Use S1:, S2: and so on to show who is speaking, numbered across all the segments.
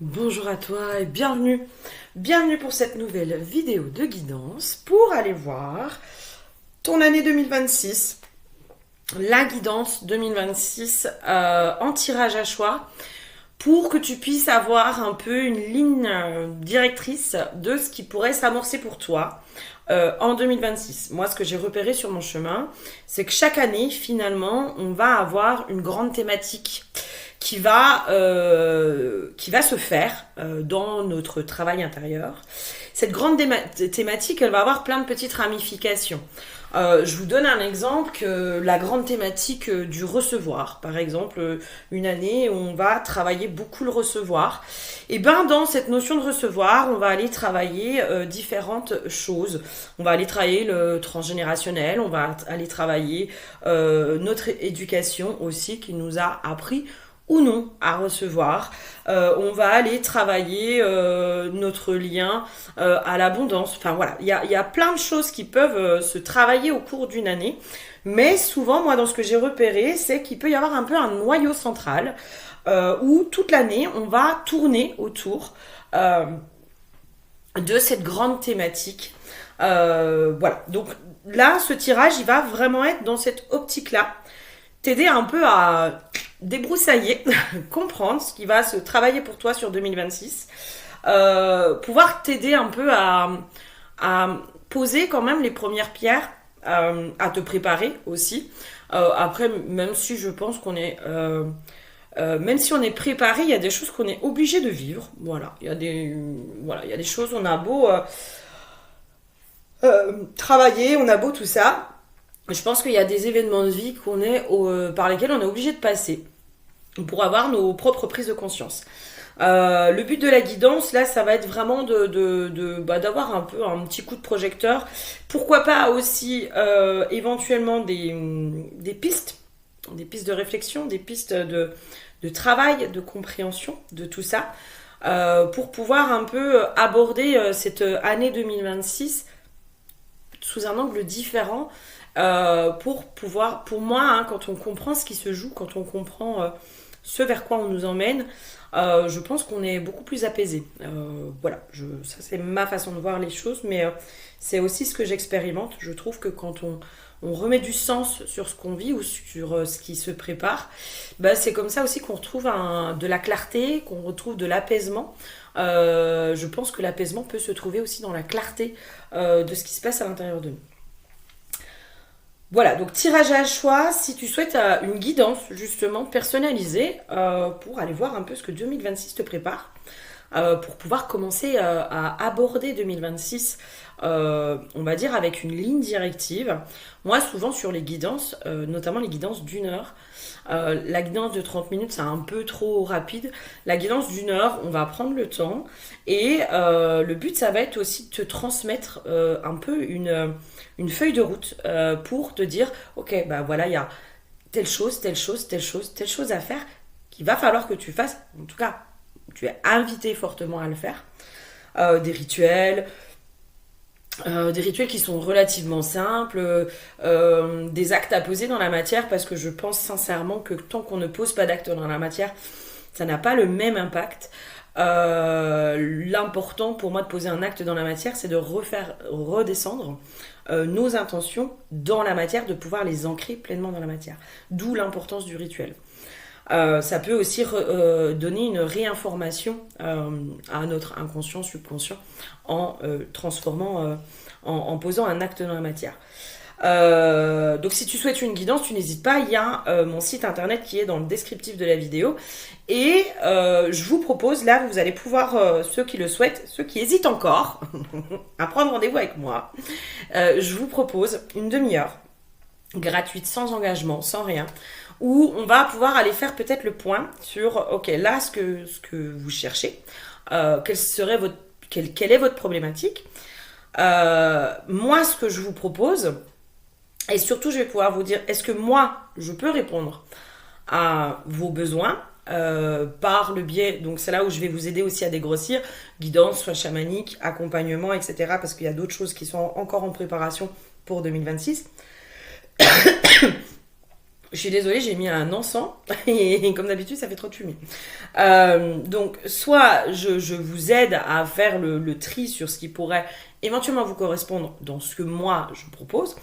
S1: Bonjour à toi et bienvenue. Bienvenue pour cette nouvelle vidéo de guidance pour aller voir ton année 2026. La guidance 2026 en tirage à choix pour que tu puisses avoir un peu une ligne directrice de ce qui pourrait s'amorcer pour toi en 2026. Moi, ce que j'ai repéré sur mon chemin, c'est que chaque année, finalement, on va avoir une grande thématique qui va se faire dans notre travail intérieur. Cette grande thématique, elle va avoir plein de petites ramifications. Je vous donne un exemple, que la grande thématique du recevoir. Par exemple, une année où on va travailler beaucoup le recevoir. Et ben dans cette notion de recevoir, on va aller travailler différentes choses. On va aller travailler le transgénérationnel, on va aller travailler notre éducation aussi qui nous a appris ou non à recevoir. On va aller travailler notre lien à l'abondance. Enfin voilà, il y a plein de choses qui peuvent se travailler au cours d'une année. Mais souvent, moi, dans ce que j'ai repéré, c'est qu'il peut y avoir un peu un noyau central où toute l'année, on va tourner autour de cette grande thématique. Voilà, donc là, ce tirage, il va vraiment être dans cette optique-là, t'aider un peu à débroussailler, comprendre ce qui va se travailler pour toi sur 2026, pouvoir t'aider un peu à poser quand même les premières pierres, à te préparer aussi. Après, même si je pense qu'on est... même si on est préparé, il y a des choses qu'on est obligé de vivre. Voilà, il y a des choses, on a beau travailler, on a beau tout ça. Je pense qu'il y a des événements de vie par lesquels on est obligé de passer pour avoir nos propres prises de conscience. Le but de la guidance, là, ça va être vraiment d'avoir un peu un petit coup de projecteur. Pourquoi pas aussi éventuellement des pistes de réflexion, des pistes de travail, de compréhension de tout ça, pour pouvoir un peu aborder cette année 2026 sous un angle différent. Pour moi, hein, quand on comprend ce qui se joue, quand on comprend ce vers quoi on nous emmène, je pense qu'on est beaucoup plus apaisé. Voilà, ça c'est ma façon de voir les choses, mais c'est aussi ce que j'expérimente. Je trouve que quand on remet du sens sur ce qu'on vit ou sur ce qui se prépare, bah, c'est comme ça aussi qu'on retrouve de la clarté, qu'on retrouve de l'apaisement. Je pense que l'apaisement peut se trouver aussi dans la clarté de ce qui se passe à l'intérieur de nous. Voilà, donc tirage à choix, si tu souhaites une guidance justement personnalisée pour aller voir un peu ce que 2026 te prépare, pour pouvoir commencer à aborder 2026, on va dire avec une ligne directive. Moi, souvent sur les guidances, notamment les guidances d'une heure, la guidance de 30 minutes, c'est un peu trop rapide. La guidance d'une heure, on va prendre le temps. Et le but, ça va être aussi de te transmettre un peu une feuille de route pour te dire, ok, bah voilà, il y a telle chose, telle chose, telle chose, telle chose à faire qu'il va falloir que tu fasses. En tout cas, tu es invité fortement à le faire. Des rituels qui sont relativement simples, des actes à poser dans la matière, parce que je pense sincèrement que tant qu'on ne pose pas d'actes dans la matière, ça n'a pas le même impact. L'important pour moi de poser un acte dans la matière, c'est de redescendre nos intentions dans la matière, de pouvoir les ancrer pleinement dans la matière. D'où l'importance du rituel. Ça peut aussi donner une réinformation à notre inconscient, subconscient, en transformant, en posant un acte dans la matière. Donc si tu souhaites une guidance, tu n'hésites pas, il y a mon site internet qui est dans le descriptif de la vidéo. Et je vous propose, là, vous allez pouvoir, ceux qui le souhaitent, ceux qui hésitent encore, à prendre rendez-vous avec moi, je vous propose une demi-heure gratuite, sans engagement, sans rien, où on va pouvoir aller faire peut-être le point sur, ok, là, ce que vous cherchez, quelle est votre problématique. Moi, ce que je vous propose, et surtout, je vais pouvoir vous dire, est-ce que moi, je peux répondre à vos besoins par le biais, donc c'est là où je vais vous aider aussi à dégrossir, guidance, soins chamaniques, accompagnement, etc. Parce qu'il y a d'autres choses qui sont encore en préparation pour 2026. Je suis désolée, j'ai mis un encens et comme d'habitude, ça fait trop de fumée. Donc, soit je vous aide à faire le tri sur ce qui pourrait éventuellement vous correspondre dans ce que moi je propose,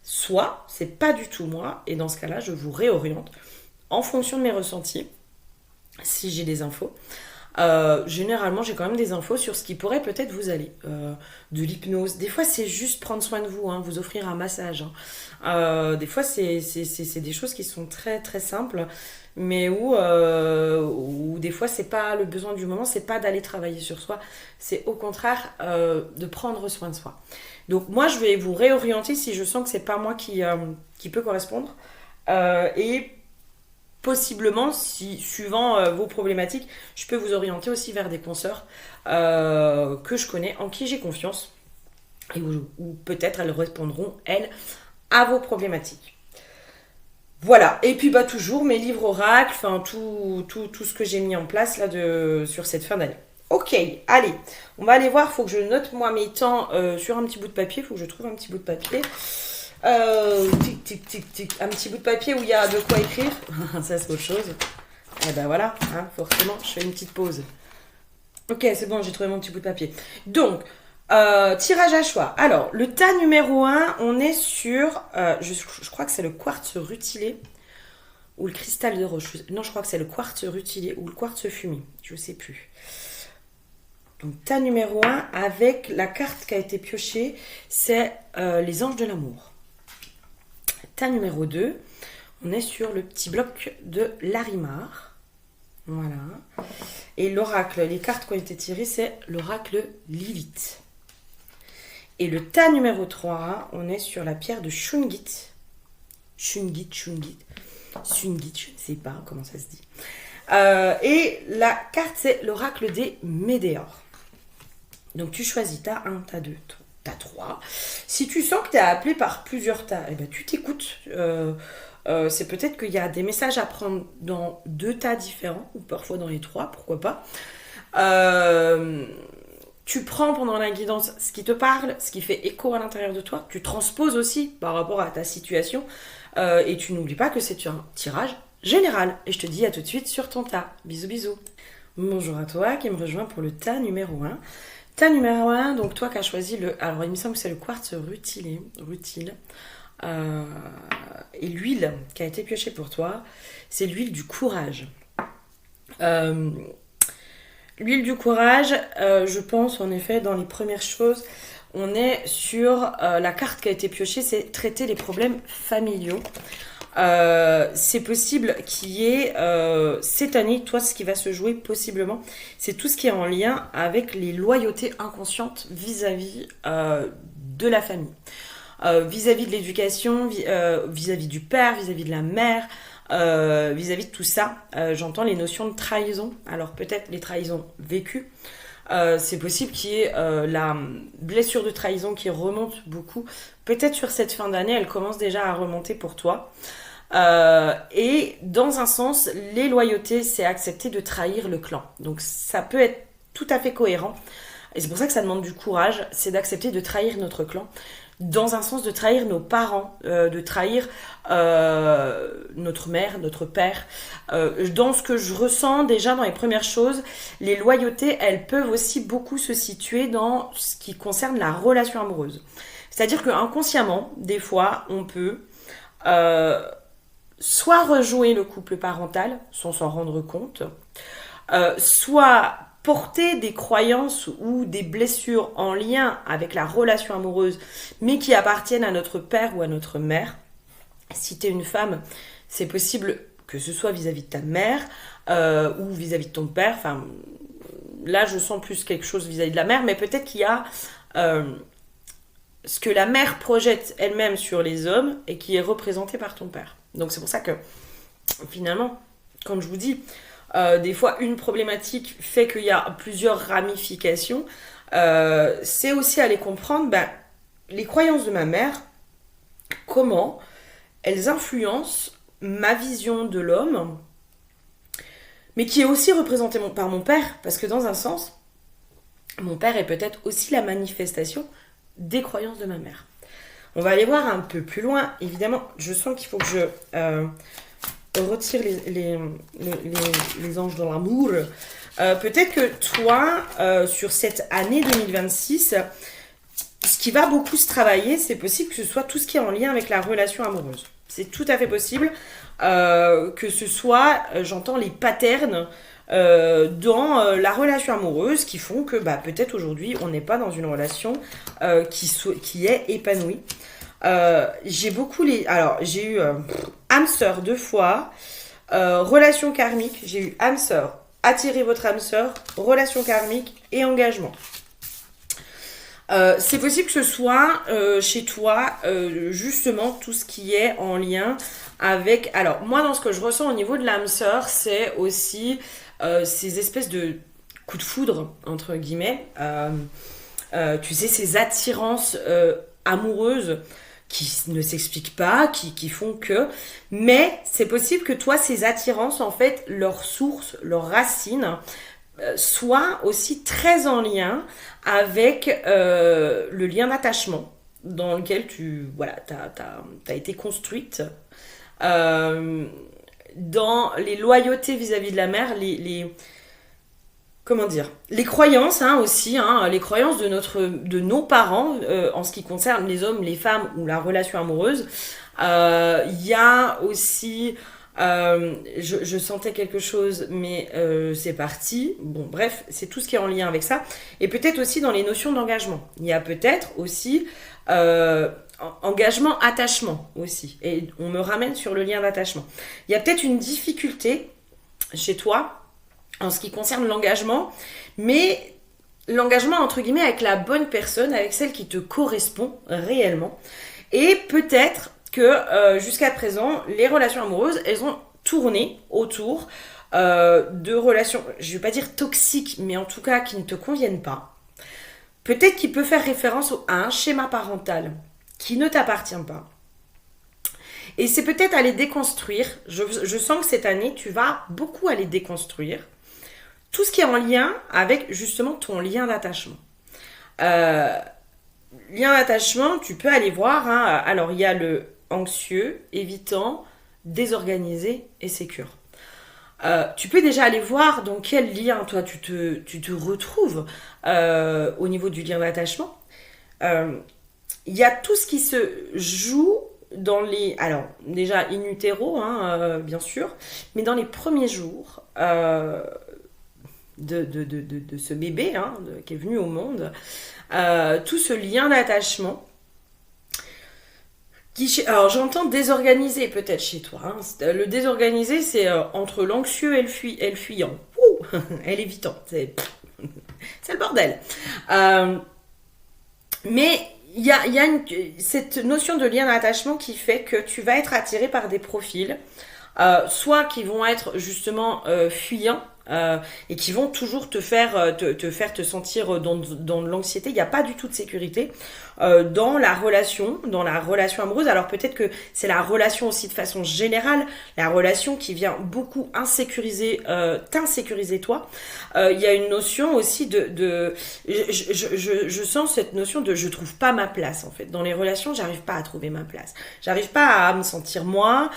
S1: soit c'est pas du tout moi et dans ce cas-là, je vous réoriente en fonction de mes ressentis si j'ai des infos. Généralement, j'ai quand même des infos sur ce qui pourrait peut-être vous aller. De l'hypnose. Des fois, c'est juste prendre soin de vous, hein, vous offrir un massage. Hein. Des fois, c'est des choses qui sont très très simples, mais où des fois, c'est pas le besoin du moment, c'est pas d'aller travailler sur soi, c'est au contraire de prendre soin de soi. Donc, moi, je vais vous réorienter si je sens que c'est pas moi qui peut correspondre. Et possiblement, si suivant vos problématiques, je peux vous orienter aussi vers des consoeurs que je connais, en qui j'ai confiance, et où peut-être elles répondront, elles, à vos problématiques. Voilà, et puis bah toujours mes livres oracles, enfin tout ce que j'ai mis en place là sur cette fin d'année. Ok, allez, on va aller voir, il faut que je note moi mes temps sur un petit bout de papier, il faut que je trouve un petit bout de papier. Tic, tic, tic, tic. Un petit bout de papier où il y a de quoi écrire. Ça, c'est autre chose. Et ben voilà, hein, forcément, je fais une petite pause. Ok, c'est bon, j'ai trouvé mon petit bout de papier. Donc, tirage à choix. Alors, le tas numéro 1, on est sur, je crois que c'est le quartz rutilé ou le cristal de roche. Non, je crois que c'est le quartz rutilé ou le quartz fumé. Je sais plus. Donc, tas numéro 1, avec la carte qui a été piochée, c'est les anges de l'amour. Tas numéro 2, on est sur le petit bloc de Larimar. Voilà. Et l'oracle, les cartes qui ont été tirées, c'est l'oracle Lilith. Et le tas numéro 3, on est sur la pierre de Shungit. Shungit, je ne sais pas comment ça se dit. Et la carte, c'est l'oracle des Médéors. Donc tu choisis tas 1, tas 2, tas 3. Si tu sens que tu es appelé par plusieurs tas, eh ben, tu t'écoutes. C'est peut-être qu'il y a des messages à prendre dans 2 tas différents, ou parfois dans les 3, pourquoi pas. Tu prends pendant la guidance ce qui te parle, ce qui fait écho à l'intérieur de toi. Tu transposes aussi par rapport à ta situation. Et tu n'oublies pas que c'est un tirage général. Et je te dis à tout de suite sur ton tas. Bisous, bisous. Bonjour à toi qui me rejoint pour le tas numéro 1. Tas numéro 1, donc toi qui as choisi le... Alors il me semble que c'est le quartz rutile. Et l'huile qui a été piochée pour toi, c'est l'huile du courage. L'huile du courage, je pense en effet dans les premières choses, on est sur la carte qui a été piochée, c'est traiter les problèmes familiaux. C'est possible qu'il y ait cette année, toi, ce qui va se jouer possiblement, c'est tout ce qui est en lien avec les loyautés inconscientes vis-à-vis de la famille, vis-à-vis de l'éducation, vis-à-vis du père, vis-à-vis de la mère, vis-à-vis de tout ça. J'entends les notions de trahison, alors peut-être les trahisons vécues. C'est possible qu'il y ait la blessure de trahison qui remonte beaucoup. Peut-être sur cette fin d'année, elle commence déjà à remonter pour toi. Et dans un sens, les loyautés, c'est accepter de trahir le clan. Donc ça peut être tout à fait cohérent. Et c'est pour ça que ça demande du courage, c'est d'accepter de trahir notre clan. Dans un sens de trahir nos parents, de trahir notre mère, notre père. Dans ce que je ressens déjà dans les premières choses, les loyautés, elles peuvent aussi beaucoup se situer dans ce qui concerne la relation amoureuse. C'est-à-dire qu'inconsciemment, des fois, on peut soit rejouer le couple parental sans s'en rendre compte, soit porter des croyances ou des blessures en lien avec la relation amoureuse, mais qui appartiennent à notre père ou à notre mère. Si tu es une femme, c'est possible que ce soit vis-à-vis de ta mère ou vis-à-vis de ton père. Enfin, là, je sens plus quelque chose vis-à-vis de la mère, mais peut-être qu'il y a ce que la mère projette elle-même sur les hommes et qui est représenté par ton père. Donc c'est pour ça que, finalement, quand je vous dis... des fois, une problématique fait qu'il y a plusieurs ramifications. C'est aussi aller comprendre les croyances de ma mère, comment elles influencent ma vision de l'homme, mais qui est aussi représentée par mon père, parce que dans un sens, mon père est peut-être aussi la manifestation des croyances de ma mère. On va aller voir un peu plus loin. Évidemment, je sens qu'il faut que je retire les anges dans l'amour. Peut-être que toi, sur cette année 2026, ce qui va beaucoup se travailler, c'est possible que ce soit tout ce qui est en lien avec la relation amoureuse. C'est tout à fait possible que ce soit, j'entends, les patterns dans la relation amoureuse qui font que peut-être aujourd'hui on n'est pas dans une relation qui est épanouie. J'ai beaucoup j'ai eu âme sœur 2 fois, relation karmique, j'ai eu âme sœur, attirez votre âme sœur, relation karmique et engagement. C'est possible que ce soit chez toi justement tout ce qui est en lien avec... Alors moi dans ce que je ressens au niveau de l'âme sœur, c'est aussi ces espèces de coups de foudre entre guillemets, tu sais, ces attirances amoureuses qui ne s'expliquent pas, qui font que... Mais c'est possible que toi, ces attirances, en fait, leur source, leur racine, soit aussi très en lien avec le lien d'attachement dans lequel t'as été construite, dans les loyautés vis-à-vis de la mère, comment dire, les croyances aussi, les croyances de nos parents en ce qui concerne les hommes, les femmes ou la relation amoureuse. Il y a aussi... je sentais quelque chose, mais c'est parti. Bon, bref, c'est tout ce qui est en lien avec ça. Et peut-être aussi dans les notions d'engagement. Il y a peut-être aussi engagement, attachement aussi. Et on me ramène sur le lien d'attachement. Il y a peut-être une difficulté chez toi en ce qui concerne l'engagement, mais l'engagement entre guillemets avec la bonne personne, avec celle qui te correspond réellement. Et peut-être que jusqu'à présent, les relations amoureuses, elles ont tourné autour de relations, je ne vais pas dire toxiques, mais en tout cas qui ne te conviennent pas. Peut-être qu'il peut faire référence à un schéma parental qui ne t'appartient pas. Et c'est peut-être aller déconstruire, je sens que cette année, tu vas beaucoup aller déconstruire tout ce qui est en lien avec justement ton lien d'attachement. Lien d'attachement, tu peux aller voir, alors il y a le anxieux, évitant, désorganisé et sécure. Tu peux déjà aller voir dans quel lien toi tu te retrouves au niveau du lien d'attachement. Il y a tout ce qui se joue dans les... Alors, déjà in utero, bien sûr, mais dans les premiers jours de ce bébé qui est venu au monde, tout ce lien d'attachement alors j'entends désorganisé peut-être chez toi. Le désorganisé, c'est entre l'anxieux et le fuyant. Et l'évitant. C'est le bordel. Mais il y a cette notion de lien d'attachement qui fait que tu vas être attiré par des profils, soit qui vont être justement fuyants, et qui vont toujours te faire te sentir dans de l'anxiété. Il n'y a pas du tout de sécurité dans la relation amoureuse. Alors peut-être que c'est la relation aussi de façon générale, la relation qui vient beaucoup t'insécuriser toi. Il y a une notion aussi je sens cette notion de je trouve pas ma place en fait. Dans les relations, j'arrive pas à trouver ma place. J'arrive pas à me sentir moi,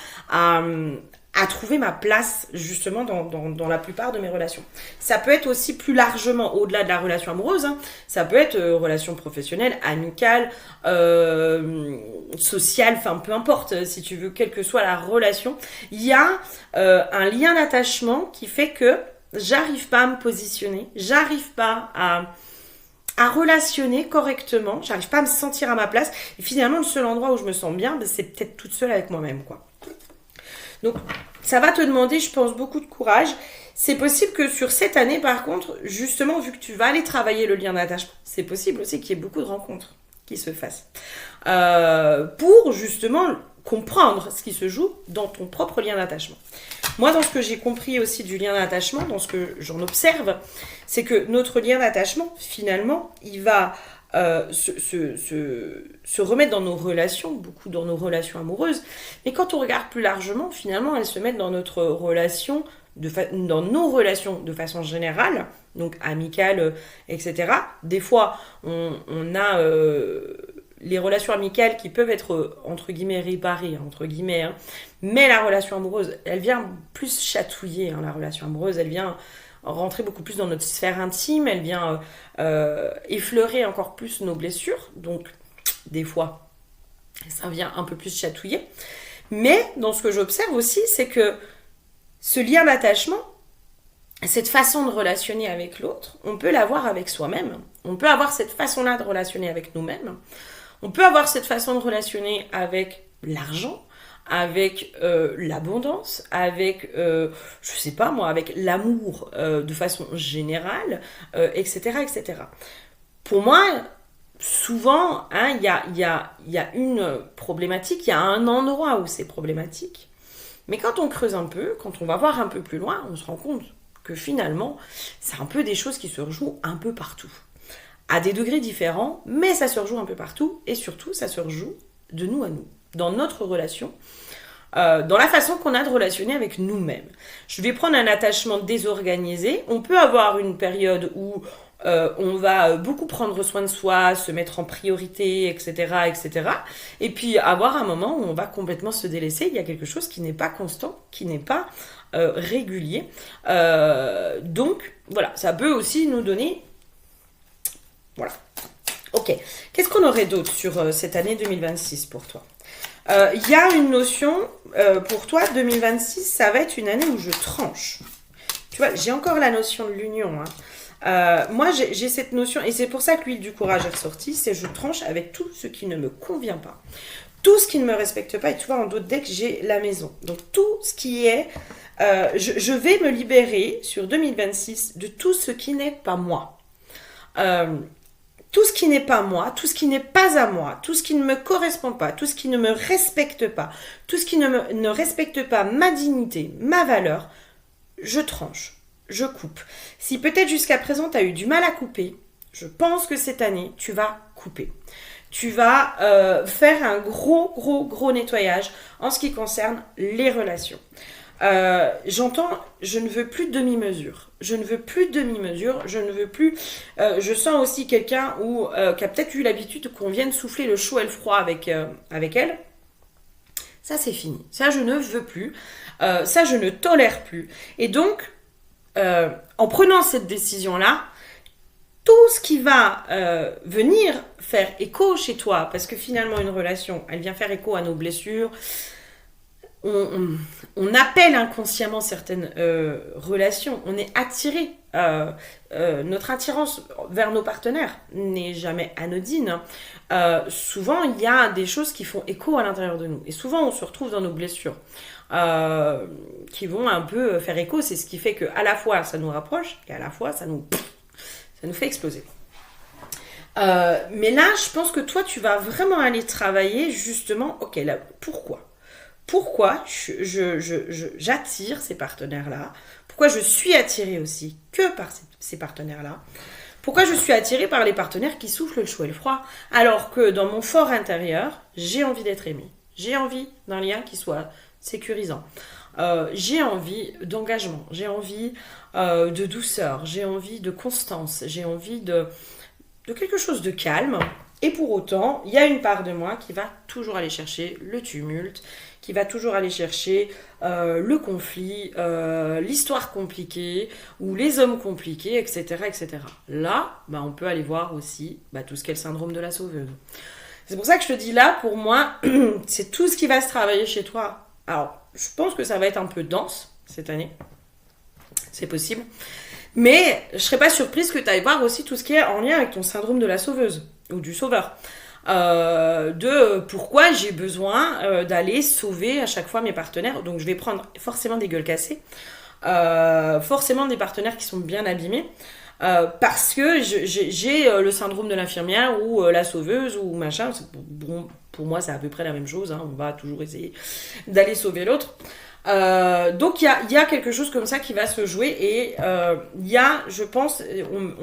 S1: à trouver ma place justement dans la plupart de mes relations. Ça peut être aussi plus largement au-delà de la relation amoureuse, ça peut être relation professionnelle, amicale, sociale, enfin peu importe si tu veux, quelle que soit la relation. Il y a un lien d'attachement qui fait que j'arrive pas à me positionner, j'arrive pas à relationner correctement, j'arrive pas à me sentir à ma place, et finalement le seul endroit où je me sens bien, c'est peut-être toute seule avec moi-même, quoi. Donc, ça va te demander, je pense, beaucoup de courage. C'est possible que sur cette année, par contre, justement, vu que tu vas aller travailler le lien d'attachement, c'est possible aussi qu'il y ait beaucoup de rencontres qui se fassent. Pour, justement, comprendre ce qui se joue dans ton propre lien d'attachement. Moi, dans ce que j'ai compris aussi du lien d'attachement, dans ce que j'en observe, c'est que notre lien d'attachement, finalement, il va... se remettre dans nos relations, beaucoup dans nos relations amoureuses, mais quand on regarde plus largement, finalement, elles se mettent dans notre relation, dans nos relations de façon générale, donc amicale, etc. Des fois, on a les relations amicales qui peuvent être, entre guillemets, réparées, entre guillemets, hein. Mais la relation amoureuse, elle vient plus chatouiller, hein, la relation amoureuse, elle vient rentrer beaucoup plus dans notre sphère intime, elle vient effleurer encore plus nos blessures, donc des fois, ça vient un peu plus chatouiller. Mais dans ce que j'observe aussi, c'est que ce lien d'attachement, cette façon de relationner avec l'autre, on peut l'avoir avec soi-même. On peut avoir cette façon-là de relationner avec nous-mêmes. On peut avoir cette façon de relationner avec l'argent, avec l'abondance, avec, je sais pas moi, avec l'amour de façon générale, etc., etc. Pour moi, souvent, hein, y a une problématique, il y a un endroit où c'est problématique. Mais quand on creuse un peu, quand on va voir un peu plus loin, on se rend compte que finalement, c'est un peu des choses qui se rejouent un peu partout. À des degrés différents, mais ça se rejoue un peu partout, et surtout, ça se rejoue de nous à nous, dans notre relation, dans la façon qu'on a de relationner avec nous-mêmes. Je vais prendre un attachement désorganisé. On peut avoir une période où on va beaucoup prendre soin de soi, se mettre en priorité, etc., etc. Et puis avoir un moment où on va complètement se délaisser. Il y a quelque chose qui n'est pas constant, qui n'est pas régulier. Donc, voilà, ça peut aussi nous donner... Voilà. Ok. Qu'est-ce qu'on aurait d'autre sur cette année 2026 pour toi ? Il y a une notion, pour toi, 2026, ça va être une année où je tranche. Tu vois, j'ai encore la notion de l'union. Hein. Moi, j'ai cette notion, et c'est pour ça que l'huile du courage est ressortie, c'est je tranche avec tout ce qui ne me convient pas. Tout ce qui ne me respecte pas, et tu vois, en d'autres decks, j'ai la maison. Donc, tout ce qui est... je vais me libérer sur 2026 de tout ce qui n'est pas moi. Tout ce qui n'est pas moi, tout ce qui n'est pas à moi, tout ce qui ne me correspond pas, tout ce qui ne me respecte pas, tout ce qui ne respecte pas ma dignité, ma valeur, je tranche, je coupe. Si peut-être jusqu'à présent tu as eu du mal à couper, je pense que cette année tu vas couper. Tu vas faire un gros nettoyage en ce qui concerne les relations. J'entends, je ne veux plus de demi-mesure. Je ne veux plus de demi-mesure. Je ne veux plus. Je sens aussi quelqu'un qui a peut-être eu l'habitude qu'on vienne souffler le chaud et le froid avec elle. Ça, c'est fini. Ça, je ne veux plus. Ça, je ne tolère plus. Et donc, en prenant cette décision-là, tout ce qui va venir faire écho chez toi, parce que finalement, une relation, elle vient faire écho à nos blessures. On appelle inconsciemment certaines relations, on est attiré, notre attirance vers nos partenaires n'est jamais anodine. Souvent il y a des choses qui font écho à l'intérieur de nous, et souvent on se retrouve dans nos blessures qui vont un peu faire écho. C'est ce qui fait qu'à la fois ça nous rapproche, et à la fois ça nous fait exploser. Mais là je pense que toi tu vas vraiment aller travailler justement, ok, là, pourquoi j'attire ces partenaires-là? Pourquoi je suis attirée aussi que par ces partenaires-là? Pourquoi je suis attirée par les partenaires qui soufflent le chaud et le froid? Alors que dans mon fort intérieur, j'ai envie d'être aimée. J'ai envie d'un lien qui soit sécurisant. J'ai envie d'engagement. J'ai envie de douceur. J'ai envie de constance. J'ai envie de quelque chose de calme. Et pour autant, il y a une part de moi qui va toujours aller chercher le tumulte, qui va toujours aller chercher le conflit, l'histoire compliquée, ou les hommes compliqués, etc. etc. Là, on peut aller voir aussi tout ce qu'est le syndrome de la sauveuse. C'est pour ça que je te dis là, pour moi, c'est tout ce qui va se travailler chez toi. Alors, je pense que ça va être un peu dense cette année. C'est possible. Mais je ne serais pas surprise que tu ailles voir aussi tout ce qui est en lien avec ton syndrome de la sauveuse ou du sauveur. De pourquoi j'ai besoin d'aller sauver à chaque fois mes partenaires. Donc je vais prendre forcément des gueules cassées, forcément des partenaires qui sont bien abîmés, parce que j'ai le syndrome de l'infirmière ou la sauveuse ou machin. Bon, pour moi c'est à peu près la même chose, hein. On va toujours essayer d'aller sauver l'autre. Donc il y a quelque chose comme ça qui va se jouer, et il y a, je pense, on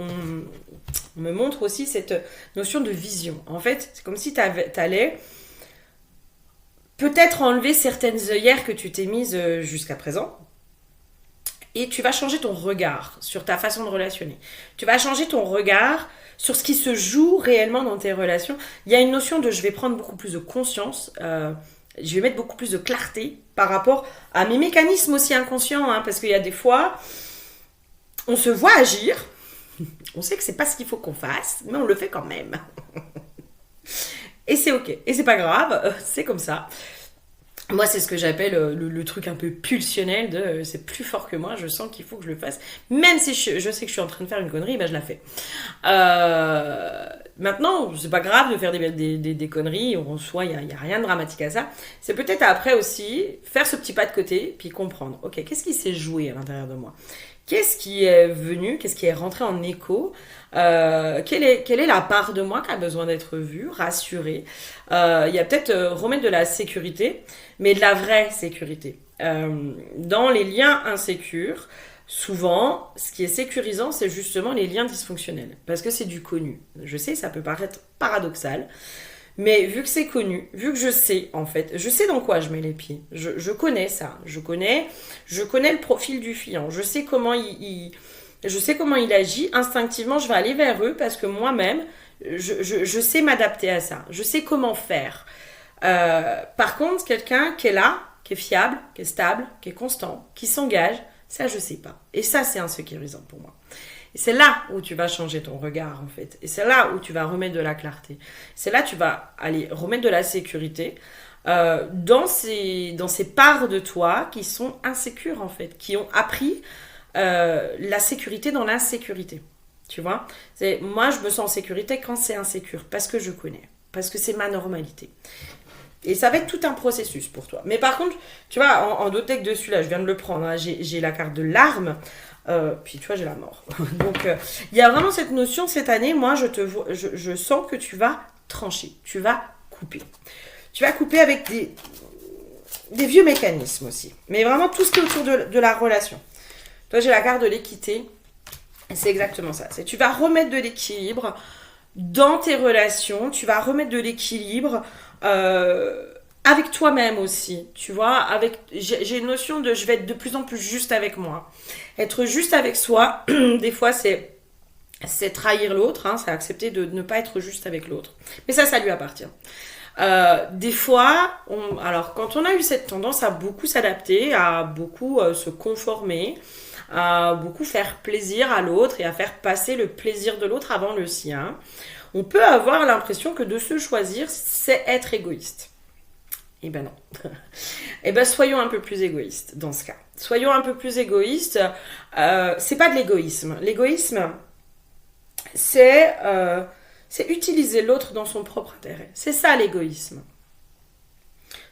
S1: me montre aussi cette notion de vision. En fait, c'est comme si t'allais peut-être enlever certaines œillères que tu t'es mises jusqu'à présent, et tu vas changer ton regard sur ta façon de relationner. Tu vas changer ton regard sur ce qui se joue réellement dans tes relations. Il y a une notion de je vais prendre beaucoup plus de conscience, je vais mettre beaucoup plus de clarté par rapport à mes mécanismes aussi inconscients, hein, parce qu'il y a des fois, on se voit agir, on sait que c'est pas ce qu'il faut qu'on fasse, mais on le fait quand même. Et c'est ok, et c'est pas grave, c'est comme ça. Moi, c'est ce que j'appelle le truc un peu pulsionnel de c'est plus fort que moi, je sens qu'il faut que je le fasse. Même si je sais que je suis en train de faire une connerie, ben je la fais. Maintenant, c'est pas grave de faire des conneries, en soi, il n'y a rien de dramatique à ça. C'est peut-être après aussi faire ce petit pas de côté, puis comprendre, ok, qu'est-ce qui s'est joué à l'intérieur de moi? Qu'est-ce qui est venu, qu'est-ce qui est rentré en écho, quelle est la part de moi qui a besoin d'être vue, rassurée. Il y a peut-être remettre de la sécurité, mais de la vraie sécurité. Dans les liens insécures, souvent, ce qui est sécurisant, c'est justement les liens dysfonctionnels, parce que c'est du connu. Je sais, ça peut paraître paradoxal, mais vu que c'est connu, vu que je sais, en fait, je sais dans quoi je mets les pieds. Je connais ça. Je connais le profil du client. Je sais comment je sais comment il agit. Instinctivement, je vais aller vers eux parce que moi-même, je sais m'adapter à ça. Je sais comment faire. Par contre, quelqu'un qui est là, qui est fiable, qui est stable, qui est constant, qui s'engage, ça, je sais pas. Et ça, c'est insécurisant pour moi. Et c'est là où tu vas changer ton regard, en fait. Et c'est là où tu vas remettre de la clarté. C'est là où tu vas aller remettre de la sécurité dans ces parts de toi qui sont insécures, en fait. Qui ont appris la sécurité dans l'insécurité. Tu vois? Moi, je me sens en sécurité quand c'est insécure. Parce que je connais. Parce que c'est ma normalité. Et ça va être tout un processus pour toi. Mais par contre, tu vois, en doté que dessus, là, je viens de le prendre. Hein, j'ai la carte de l'arme. Puis tu vois, j'ai la mort. Donc, il y a vraiment cette notion cette année. Moi, je sens que tu vas trancher, tu vas couper. Tu vas couper avec des vieux mécanismes aussi. Mais vraiment tout ce qui est autour de la relation. Toi, j'ai la carte de l'équité. C'est exactement ça. Tu vas remettre de l'équilibre dans tes relations. Tu vas remettre de l'équilibre avec toi-même aussi, tu vois, j'ai une notion de je vais être de plus en plus juste avec moi. Être juste avec soi, des fois c'est trahir l'autre, hein, c'est accepter de ne pas être juste avec l'autre. Mais ça lui appartient. Des fois, alors quand on a eu cette tendance à beaucoup s'adapter, à beaucoup se conformer, à beaucoup faire plaisir à l'autre et à faire passer le plaisir de l'autre avant le sien, on peut avoir l'impression que de se choisir, c'est être égoïste. Eh ben non. Eh ben soyons un peu plus égoïstes dans ce cas. Soyons un peu plus égoïstes. C'est pas de l'égoïsme. L'égoïsme, c'est utiliser l'autre dans son propre intérêt. C'est ça l'égoïsme.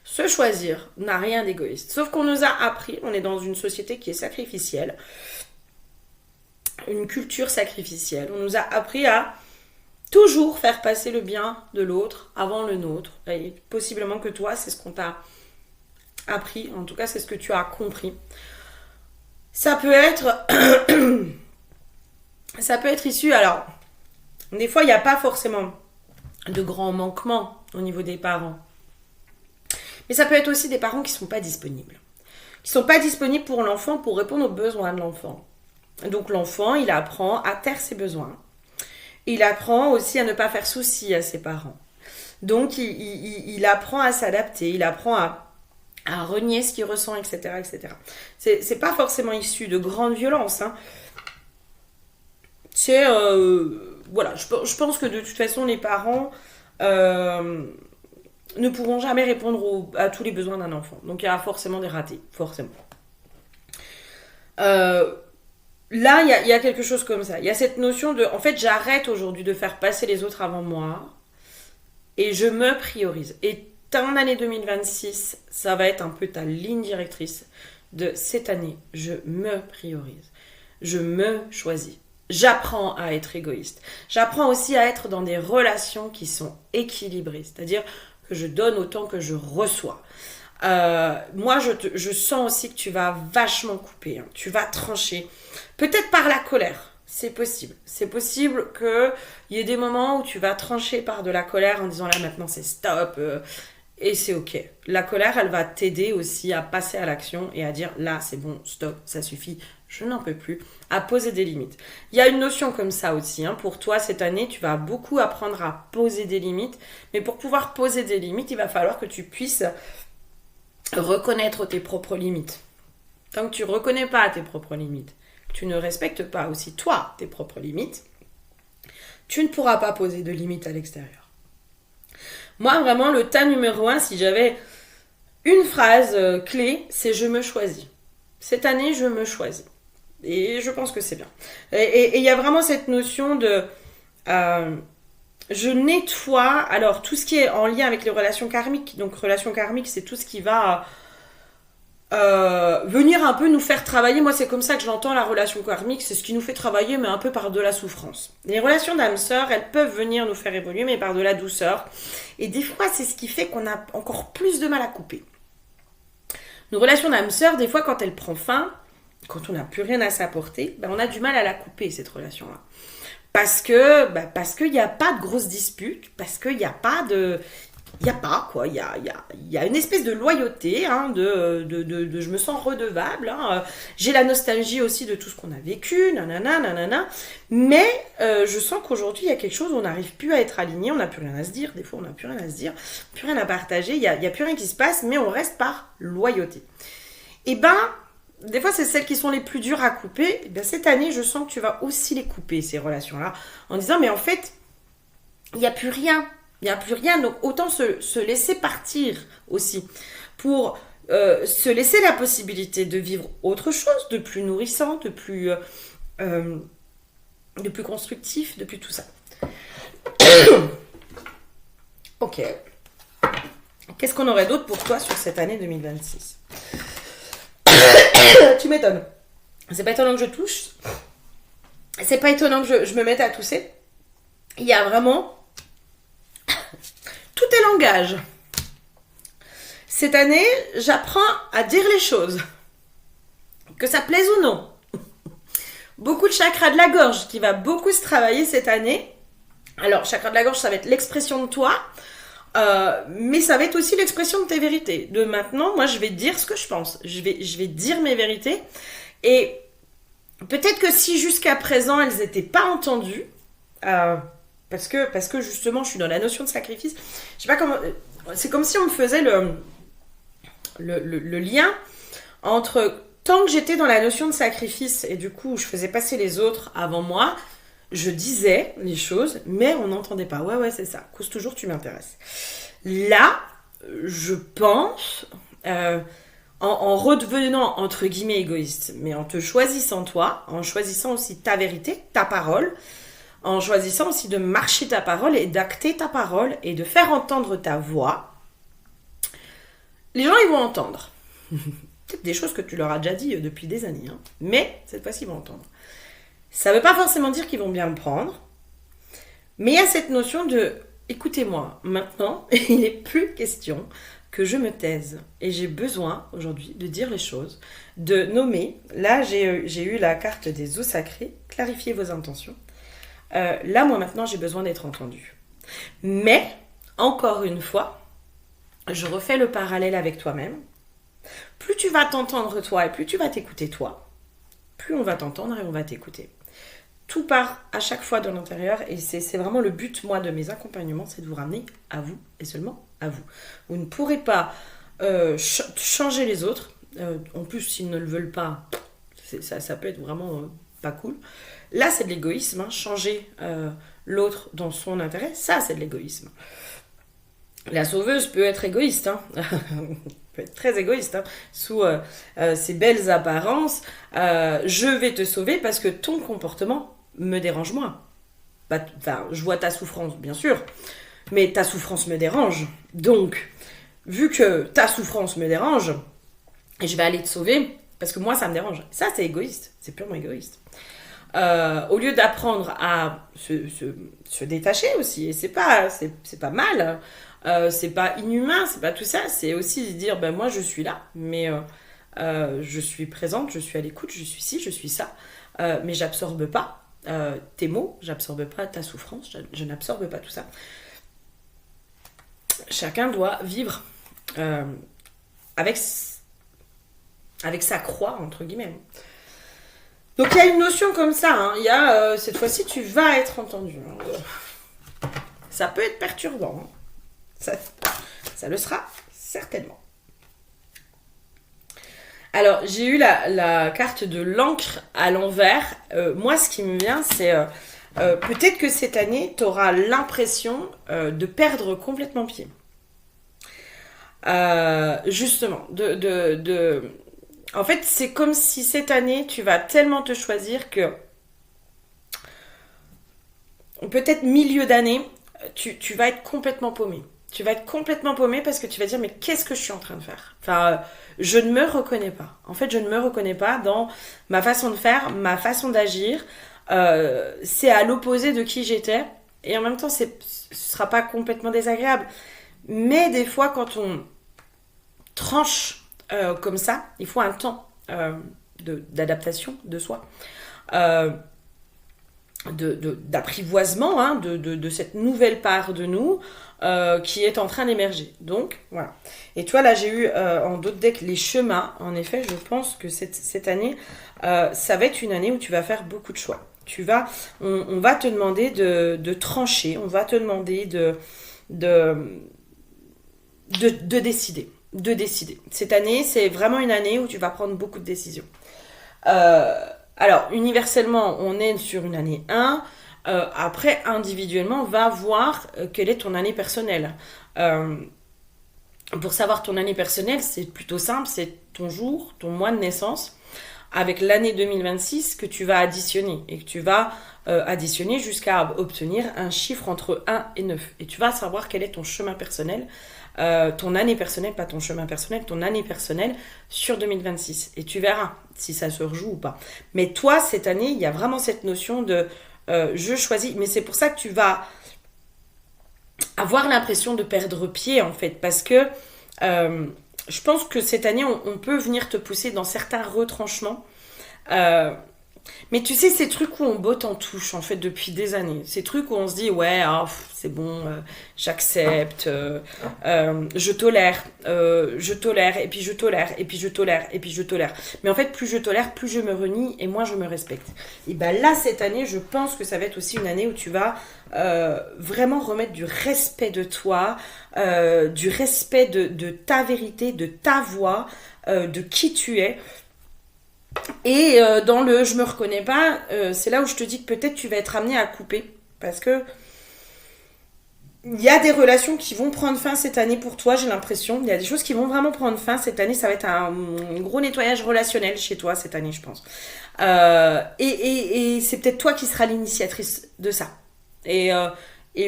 S1: Se choisir n'a rien d'égoïste. Sauf qu'on nous a appris, on est dans une société qui est sacrificielle, une culture sacrificielle. On nous a appris à toujours faire passer le bien de l'autre avant le nôtre. Et possiblement que toi, c'est ce qu'on t'a appris. En tout cas, c'est ce que tu as compris. Ça peut être issu. Alors, des fois, il n'y a pas forcément de grands manquements au niveau des parents. Mais ça peut être aussi des parents qui ne sont pas disponibles. Qui ne sont pas disponibles pour l'enfant pour répondre aux besoins de l'enfant. Donc l'enfant, il apprend à taire ses besoins. Il apprend aussi à ne pas faire souci à ses parents. Donc, il apprend à s'adapter, il apprend à renier ce qu'il ressent, etc. etc. C'est pas forcément issu de grandes violences. Hein. C'est... voilà, je pense que de toute façon, les parents ne pourront jamais répondre à tous les besoins d'un enfant. Donc, il y a forcément des ratés, forcément. Là, il y a quelque chose comme ça. Il y a cette notion de... En fait, j'arrête aujourd'hui de faire passer les autres avant moi et je me priorise. Et ton année 2026, ça va être un peu ta ligne directrice de cette année. Je me priorise. Je me choisis. J'apprends à être égoïste. J'apprends aussi à être dans des relations qui sont équilibrées. C'est-à-dire que je donne autant que je reçois. Moi, je sens aussi que tu vas vachement couper. Hein. Tu vas trancher. Peut-être par la colère. C'est possible. C'est possible qu'il y ait des moments où tu vas trancher par de la colère en disant là maintenant c'est stop. Et c'est ok. La colère, elle va t'aider aussi à passer à l'action et à dire là c'est bon, stop, ça suffit, je n'en peux plus, à poser des limites. Il y a une notion comme ça aussi. Hein. Pour toi, cette année, tu vas beaucoup apprendre à poser des limites. Mais pour pouvoir poser des limites, il va falloir que tu puisses reconnaître tes propres limites. Tant que tu ne reconnais pas tes propres limites, que tu ne respectes pas aussi toi tes propres limites, tu ne pourras pas poser de limites à l'extérieur. Moi, vraiment, le tas numéro 1, si j'avais une phrase clé, c'est je me choisis. Cette année, je me choisis. Et je pense que c'est bien. Et il y a vraiment cette notion de... je nettoie, alors tout ce qui est en lien avec les relations karmiques. Donc relations karmiques, c'est tout ce qui va venir un peu nous faire travailler. Moi, c'est comme ça que je l'entends, la relation karmique. C'est ce qui nous fait travailler, mais un peu par de la souffrance. Les relations d'âme-sœur, elles peuvent venir nous faire évoluer, mais par de la douceur. Et des fois, c'est ce qui fait qu'on a encore plus de mal à couper. Nos relations d'âme-sœur, des fois, quand elle prend fin, quand on n'a plus rien à s'apporter, on a du mal à la couper, cette relation-là. Parce qu'il n'y a pas de grosses disputes, parce qu'il n'y a pas de... Il n'y a pas, quoi. Il y a une espèce de loyauté, hein, de je me sens redevable. Hein. J'ai la nostalgie aussi de tout ce qu'on a vécu, nanana. Mais je sens qu'aujourd'hui, il y a quelque chose où on n'arrive plus à être aligné, on n'a plus rien à se dire. Des fois, on n'a plus rien à se dire, plus rien à partager. Il n'y a plus rien qui se passe, mais on reste par loyauté. Et des fois, c'est celles qui sont les plus dures à couper. Cette année, je sens que tu vas aussi les couper, ces relations-là, en disant, mais en fait, il n'y a plus rien. Il n'y a plus rien, donc autant se laisser partir aussi. Pour se laisser la possibilité de vivre autre chose, de plus nourrissant, de plus constructif, de plus tout ça. Ok. Qu'est-ce qu'on aurait d'autre pour toi sur cette année 2026 ? Tu m'étonnes. C'est pas étonnant que je touche. C'est pas étonnant que je me mette à tousser. Il y a vraiment... Tout est langage. Cette année, j'apprends à dire les choses. Que ça plaise ou non. Beaucoup de chakra de la gorge qui va beaucoup se travailler cette année. Alors, chakra de la gorge, ça va être l'expression de toi. Mais ça va être aussi l'expression de tes vérités. De maintenant, moi, je vais dire ce que je pense. Je vais dire mes vérités. Et peut-être que si jusqu'à présent, elles n'étaient pas entendues... Parce que justement, je suis dans la notion de sacrifice. Je sais pas comment... C'est comme si on me faisait le lien entre... Tant que j'étais dans la notion de sacrifice, et du coup, je faisais passer les autres avant moi, je disais les choses, mais on n'entendait pas. Ouais, c'est ça. Cause toujours, tu m'intéresses. Là, je pense... en redevenant, entre guillemets, égoïste, mais en te choisissant toi, en choisissant aussi ta vérité, ta parole... En choisissant aussi de marcher ta parole et d'acter ta parole et de faire entendre ta voix, les gens, ils vont entendre. Peut-être des choses que tu leur as déjà dit depuis des années, hein. Mais cette fois-ci, ils vont entendre. Ça ne veut pas forcément dire qu'ils vont bien le prendre, mais il y a cette notion de « écoutez-moi, maintenant, il n'est plus question que je me taise. Et j'ai besoin, aujourd'hui, de dire les choses, de nommer. » Là, j'ai eu la carte des eaux sacrées. Clarifiez vos intentions. Là, moi, maintenant, j'ai besoin d'être entendue. Mais, encore une fois, je refais le parallèle avec toi-même. Plus tu vas t'entendre toi et plus tu vas t'écouter toi, plus on va t'entendre et on va t'écouter. Tout part à chaque fois de l'intérieur et c'est vraiment le but, moi, de mes accompagnements, c'est de vous ramener à vous et seulement à vous. Vous ne pourrez pas changer les autres. En plus, s'ils ne le veulent pas, ça peut être vraiment pas cool. Là, c'est de l'égoïsme. Hein. Changer l'autre dans son intérêt, ça, c'est de l'égoïsme. La sauveuse peut être égoïste. Hein. Peut être très égoïste. Hein. Sous ses belles apparences, je vais te sauver parce que ton comportement me dérange moins. Enfin, je vois ta souffrance, bien sûr, mais ta souffrance me dérange. Donc, vu que ta souffrance me dérange, je vais aller te sauver parce que moi, ça me dérange. Ça, c'est égoïste. C'est purement égoïste. Au lieu d'apprendre à se détacher aussi, et c'est pas mal, c'est pas inhumain, c'est pas tout ça, c'est aussi dire ben moi je suis là, mais je suis présente, je suis à l'écoute, je suis ci, je suis ça, mais j'absorbe pas tes mots, j'absorbe pas ta souffrance, je n'absorbe pas tout ça. Chacun doit vivre avec sa croix, entre guillemets. Donc il y a une notion comme ça, hein. Il y a cette fois-ci tu vas être entendu. Ça peut être perturbant, hein. Ça le sera certainement. Alors j'ai eu la carte de l'encre à l'envers. Moi ce qui me vient c'est peut-être que cette année tu auras l'impression de perdre complètement pied. Justement, en fait, c'est comme si cette année, tu vas tellement te choisir que peut-être milieu d'année, tu vas être complètement paumé. Tu vas être complètement paumé parce que tu vas dire mais qu'est-ce que je suis en train de faire? Enfin, je ne me reconnais pas. En fait, je ne me reconnais pas dans ma façon de faire, ma façon d'agir. C'est à l'opposé de qui j'étais. Et en même temps, ce sera pas complètement désagréable. Mais des fois, quand on tranche comme ça, il faut un temps d'adaptation de soi, d'apprivoisement, hein, de cette nouvelle part de nous qui est en train d'émerger. Donc, voilà. Et toi, là, j'ai eu en d'autres decks les chemins. En effet, je pense que cette année, ça va être une année où tu vas faire beaucoup de choix. On va te demander de trancher, on va te demander de décider. Cette année, c'est vraiment une année où tu vas prendre beaucoup de décisions. Alors, universellement, on est sur une année 1. Après, individuellement, on va voir quelle est ton année personnelle. Pour savoir ton année personnelle, c'est plutôt simple, c'est ton jour, ton mois de naissance, avec l'année 2026 que tu vas additionner. Et que tu vas additionner jusqu'à obtenir un chiffre entre 1 et 9. Et tu vas savoir quel est ton chemin personnel. Ton année personnelle, pas ton chemin personnel, ton année personnelle sur 2026. Et tu verras si ça se rejoue ou pas. Mais toi, cette année, il y a vraiment cette notion de je choisis. Mais c'est pour ça que tu vas avoir l'impression de perdre pied, en fait. Parce que je pense que cette année, on peut venir te pousser dans certains retranchements. Mais tu sais, ces trucs où on botte en touche, en fait, depuis des années. Ces trucs où on se dit, ouais, c'est bon, j'accepte, je tolère, et puis je tolère, et puis je tolère, et puis je tolère. Mais en fait, plus je tolère, plus je me renie, et moins je me respecte. Et ben là, cette année, je pense que ça va être aussi une année où tu vas vraiment remettre du respect de toi, du respect de ta vérité, de ta voix, de qui tu es. Et dans le je me reconnais pas, c'est là où je te dis que peut-être tu vas être amené à couper. Parce que il y a des relations qui vont prendre fin cette année pour toi, j'ai l'impression. Il y a des choses qui vont vraiment prendre fin cette année. Ça va être un gros nettoyage relationnel chez toi cette année, je pense. Et c'est peut-être toi qui seras l'initiatrice de ça. Et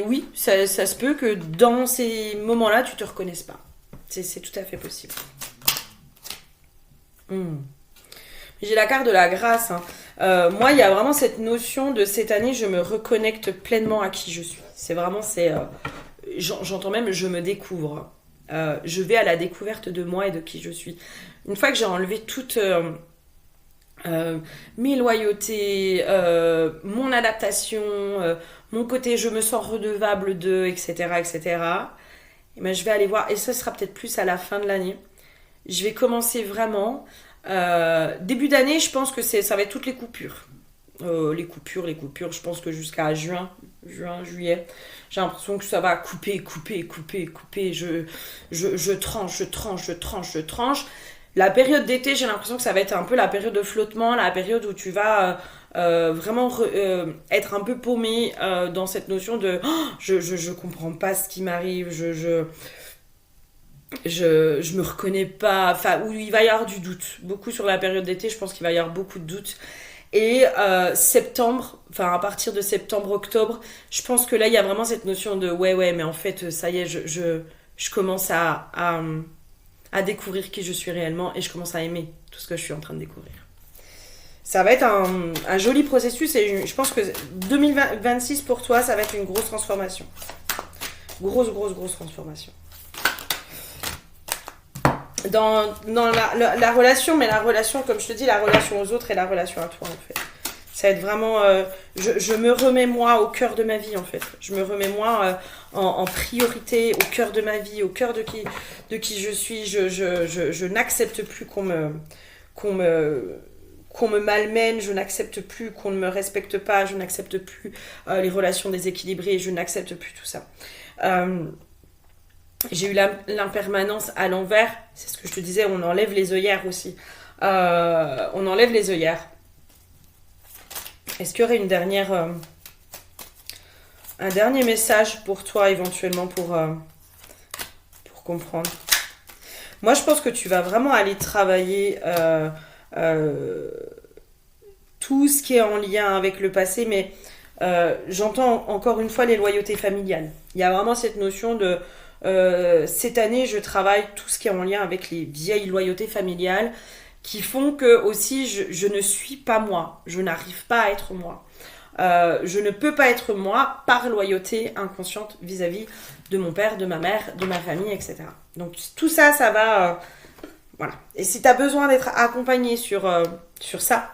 S1: oui, ça se peut que dans ces moments-là, tu te reconnaisses pas. C'est tout à fait possible. J'ai la carte de la grâce. Hein. Moi, il y a vraiment cette notion de cette année, je me reconnecte pleinement à qui je suis. C'est vraiment, j'entends même, je me découvre. Je vais à la découverte de moi et de qui je suis. Une fois que j'ai enlevé toutes mes loyautés, mon adaptation, mon côté je me sens redevable de, etc., etc., et ben, je vais aller voir, et ça sera peut-être plus à la fin de l'année. Je vais commencer vraiment... début d'année, je pense que ça va être toutes les coupures. Les coupures, je pense que jusqu'à juin, juillet, j'ai l'impression que ça va couper. Je tranche. La période d'été, j'ai l'impression que ça va être un peu la période de flottement, la période où tu vas vraiment être un peu paumé dans cette notion de je comprends pas ce qui m'arrive, je me reconnais pas, enfin, où il va y avoir du doute. Beaucoup sur la période d'été, je pense qu'il va y avoir beaucoup de doutes. Et septembre, enfin à partir de septembre-octobre, je pense que là il y a vraiment cette notion de ouais, mais en fait ça y est, je commence à découvrir qui je suis réellement et je commence à aimer tout ce que je suis en train de découvrir. Ça va être un joli processus et je pense que 2026 pour toi, ça va être une grosse transformation. Grosse transformation. Dans la relation, mais la relation, comme je te dis, la relation aux autres et la relation à toi, en fait. Ça va être vraiment... je me remets moi au cœur de ma vie, en fait. Je me remets moi en priorité, au cœur de ma vie, au cœur de qui je suis. Je n'accepte plus qu'on qu'on me malmène, je n'accepte plus qu'on ne me respecte pas, je n'accepte plus les relations déséquilibrées, je n'accepte plus tout ça. J'ai eu l'impermanence à l'envers, c'est ce que je te disais, on enlève les œillères aussi. On enlève les œillères. Est-ce qu'il y aurait un dernier message pour toi éventuellement pour comprendre? Moi, je pense que tu vas vraiment aller travailler tout ce qui est en lien avec le passé, mais j'entends encore une fois les loyautés familiales. Il y a vraiment cette notion de cette année, je travaille tout ce qui est en lien avec les vieilles loyautés familiales qui font que aussi je ne suis pas moi, je n'arrive pas à être moi. Je ne peux pas être moi par loyauté inconsciente vis-à-vis de mon père, de ma mère, de ma famille, etc. Donc tout ça, ça va... voilà. Et si tu as besoin d'être accompagné sur ça,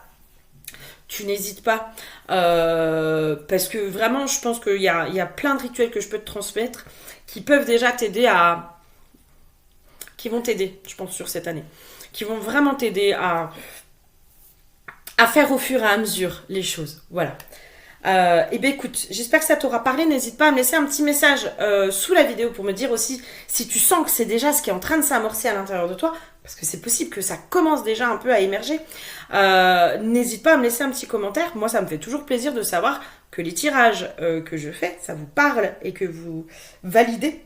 S1: tu n'hésites pas. Parce que vraiment, je pense qu'il y a plein de rituels que je peux te transmettre qui peuvent déjà t'aider qui vont t'aider, je pense, sur cette année. Qui vont vraiment t'aider à faire au fur et à mesure les choses. Voilà. Et bien écoute, j'espère que ça t'aura parlé. N'hésite pas à me laisser un petit message sous la vidéo pour me dire aussi si tu sens que c'est déjà ce qui est en train de s'amorcer à l'intérieur de toi, parce que c'est possible que ça commence déjà un peu à émerger. N'hésite pas à me laisser un petit commentaire. Moi, ça me fait toujours plaisir de savoir que les tirages que je fais, ça vous parle et que vous validez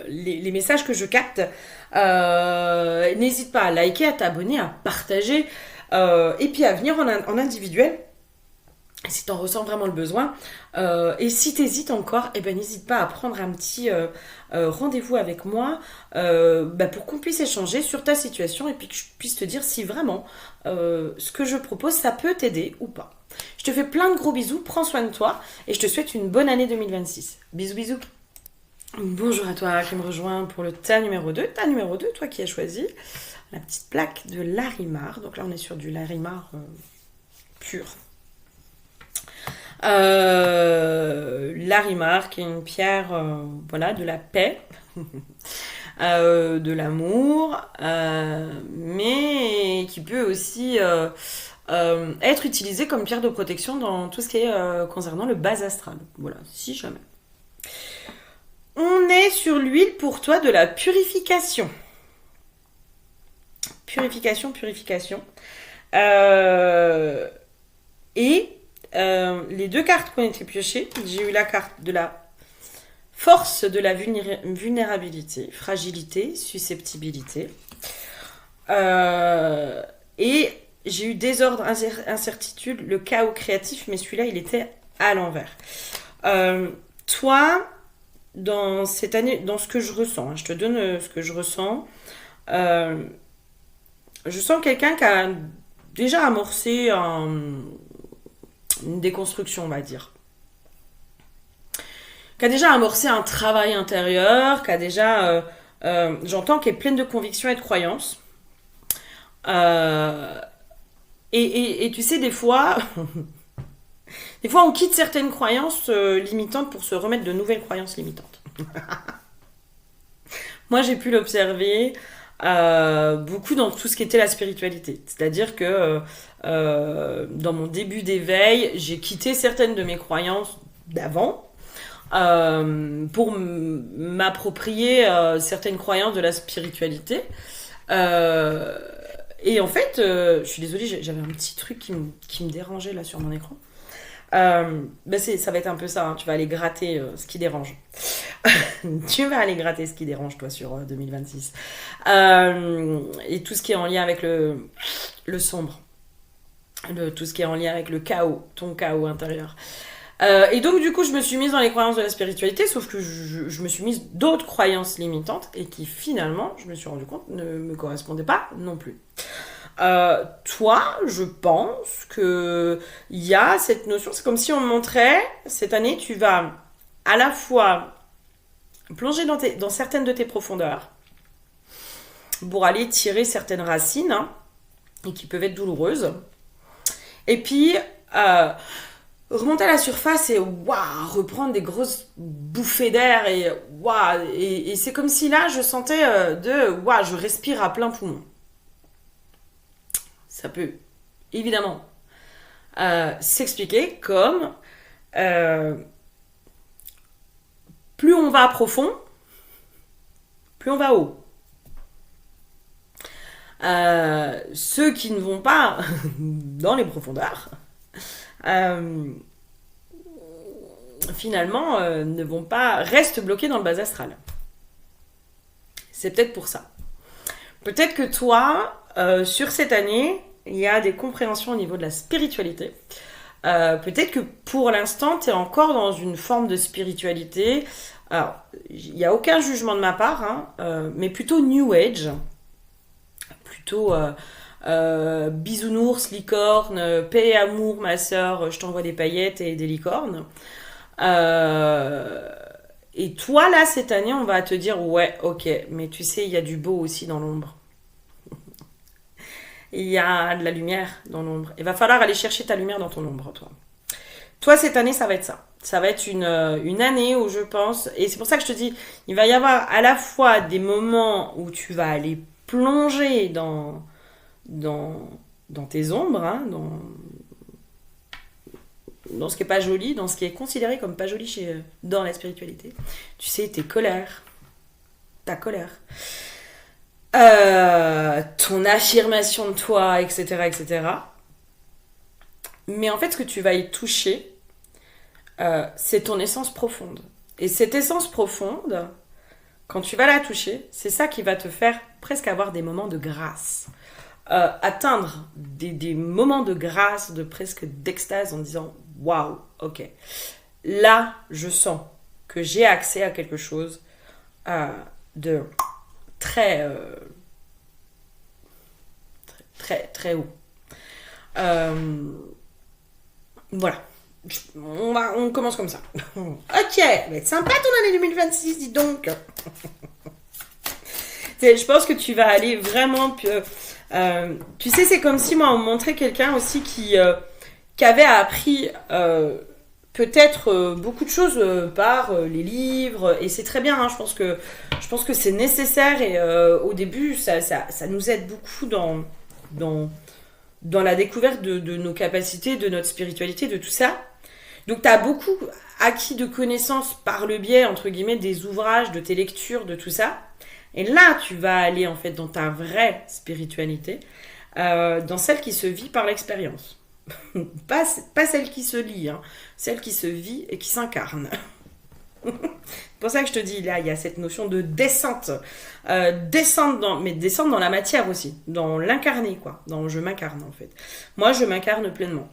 S1: les messages que je capte. N'hésite pas à liker, à t'abonner, à partager et puis à venir en individuel si tu en ressens vraiment le besoin. Et si tu hésites encore, n'hésite pas à prendre un petit rendez-vous avec moi pour qu'on puisse échanger sur ta situation et puis que je puisse te dire si vraiment ce que je propose, ça peut t'aider ou pas. Je te fais plein de gros bisous, prends soin de toi et je te souhaite une bonne année 2026. Bisous, bisous. Bonjour à toi qui me rejoins pour le tas numéro 2. Tas numéro 2, toi qui as choisi la petite plaque de Larimar. Donc là, on est sur du Larimar pur. Larimar qui est une pierre de la paix, de l'amour, mais qui peut aussi être utilisée comme pierre de protection dans tout ce qui est concernant le bas astral. Voilà, si jamais. On est sur l'huile pour toi de la purification. Purification. Les deux cartes qui ont été piochées, j'ai eu la carte de la force de la vulnérabilité, fragilité, susceptibilité. Et j'ai eu désordre, incertitude, le chaos créatif, mais celui-là, il était à l'envers. Toi, dans cette année, dans ce que je ressens, je te donne ce que je ressens. Je sens quelqu'un qui a déjà amorcé une déconstruction, on va dire. Qui a déjà amorcé un travail intérieur, qui a déjà, j'entends, qui est pleine de convictions et de croyances. Et tu sais, des fois, on quitte certaines croyances limitantes pour se remettre de nouvelles croyances limitantes. Moi, j'ai pu l'observer beaucoup dans tout ce qui était la spiritualité. C'est-à-dire que dans mon début d'éveil, j'ai quitté certaines de mes croyances d'avant pour m'approprier certaines croyances de la spiritualité. Et en fait, je suis désolée, j'avais un petit truc qui me dérangeait là sur mon écran. Ça va être un peu ça, hein. Tu vas aller gratter ce qui dérange. Tu vas aller gratter ce qui dérange, toi, sur 2026. Et tout ce qui est en lien avec le sombre. Tout ce qui est en lien avec le chaos, ton chaos intérieur. Et donc, du coup, je me suis mise dans les croyances de la spiritualité, sauf que je me suis mise d'autres croyances limitantes et qui, finalement, je me suis rendu compte, ne me correspondaient pas non plus. Toi, je pense que il y a cette notion, c'est comme si on me montrait, cette année, tu vas à la fois plonger dans certaines de tes profondeurs pour aller tirer certaines racines, hein, et qui peuvent être douloureuses, et puis remonter à la surface et reprendre des grosses bouffées d'air et c'est comme si là je sentais je respire à plein poumon. Ça peut évidemment s'expliquer comme plus on va profond, plus on va haut. Ceux qui ne vont pas dans les profondeurs, finalement, ne vont pas, restent bloqués dans le bas astral. C'est peut-être pour ça. Peut-être que toi, sur cette année, il y a des compréhensions au niveau de la spiritualité. Peut-être que pour l'instant, tu es encore dans une forme de spiritualité. Alors, il n'y a aucun jugement de ma part, hein, mais plutôt New Age. Plutôt bisounours, licorne, paix et amour, ma sœur, je t'envoie des paillettes et des licornes. Et toi, là, cette année, on va te dire, ouais, ok, mais tu sais, il y a du beau aussi dans l'ombre. Il y a de la lumière dans l'ombre. Il va falloir aller chercher ta lumière dans ton ombre, toi. Toi, cette année, ça va être ça. Ça va être une année où je pense, et c'est pour ça que je te dis, il va y avoir à la fois des moments où tu vas aller plonger dans tes ombres, hein, dans ce qui est pas joli, dans ce qui est considéré comme pas joli dans la spiritualité. Tu sais, tes colères, ta colère, ton affirmation de toi, etc., etc. Mais en fait, ce que tu vas y toucher, c'est ton essence profonde. Et cette essence profonde, quand tu vas la toucher, c'est ça qui va te faire presque avoir des moments de grâce. Atteindre des moments de grâce, de presque d'extase en disant « Waouh, ok. Là, je sens que j'ai accès à quelque chose de très, très, très haut. » Voilà. On commence comme ça. Ok, ça va être sympa ton année 2026, dis donc. Je pense que tu vas aller vraiment... tu sais, c'est comme si moi, on me montrait quelqu'un aussi qui avait appris peut-être beaucoup de choses par les livres. Et c'est très bien, hein, je pense que c'est nécessaire. Et au début, ça nous aide beaucoup dans la découverte de nos capacités, de notre spiritualité, de tout ça. Donc, tu as beaucoup acquis de connaissances par le biais, entre guillemets, des ouvrages, de tes lectures, de tout ça. Et là, tu vas aller, en fait, dans ta vraie spiritualité, dans celle qui se vit par l'expérience. pas celle qui se lit, hein, celle qui se vit et qui s'incarne. C'est pour ça que je te dis, là, il y a cette notion de descente. Descendre dans la matière aussi, dans l'incarné, quoi. Dans je m'incarne, en fait. Moi, je m'incarne pleinement.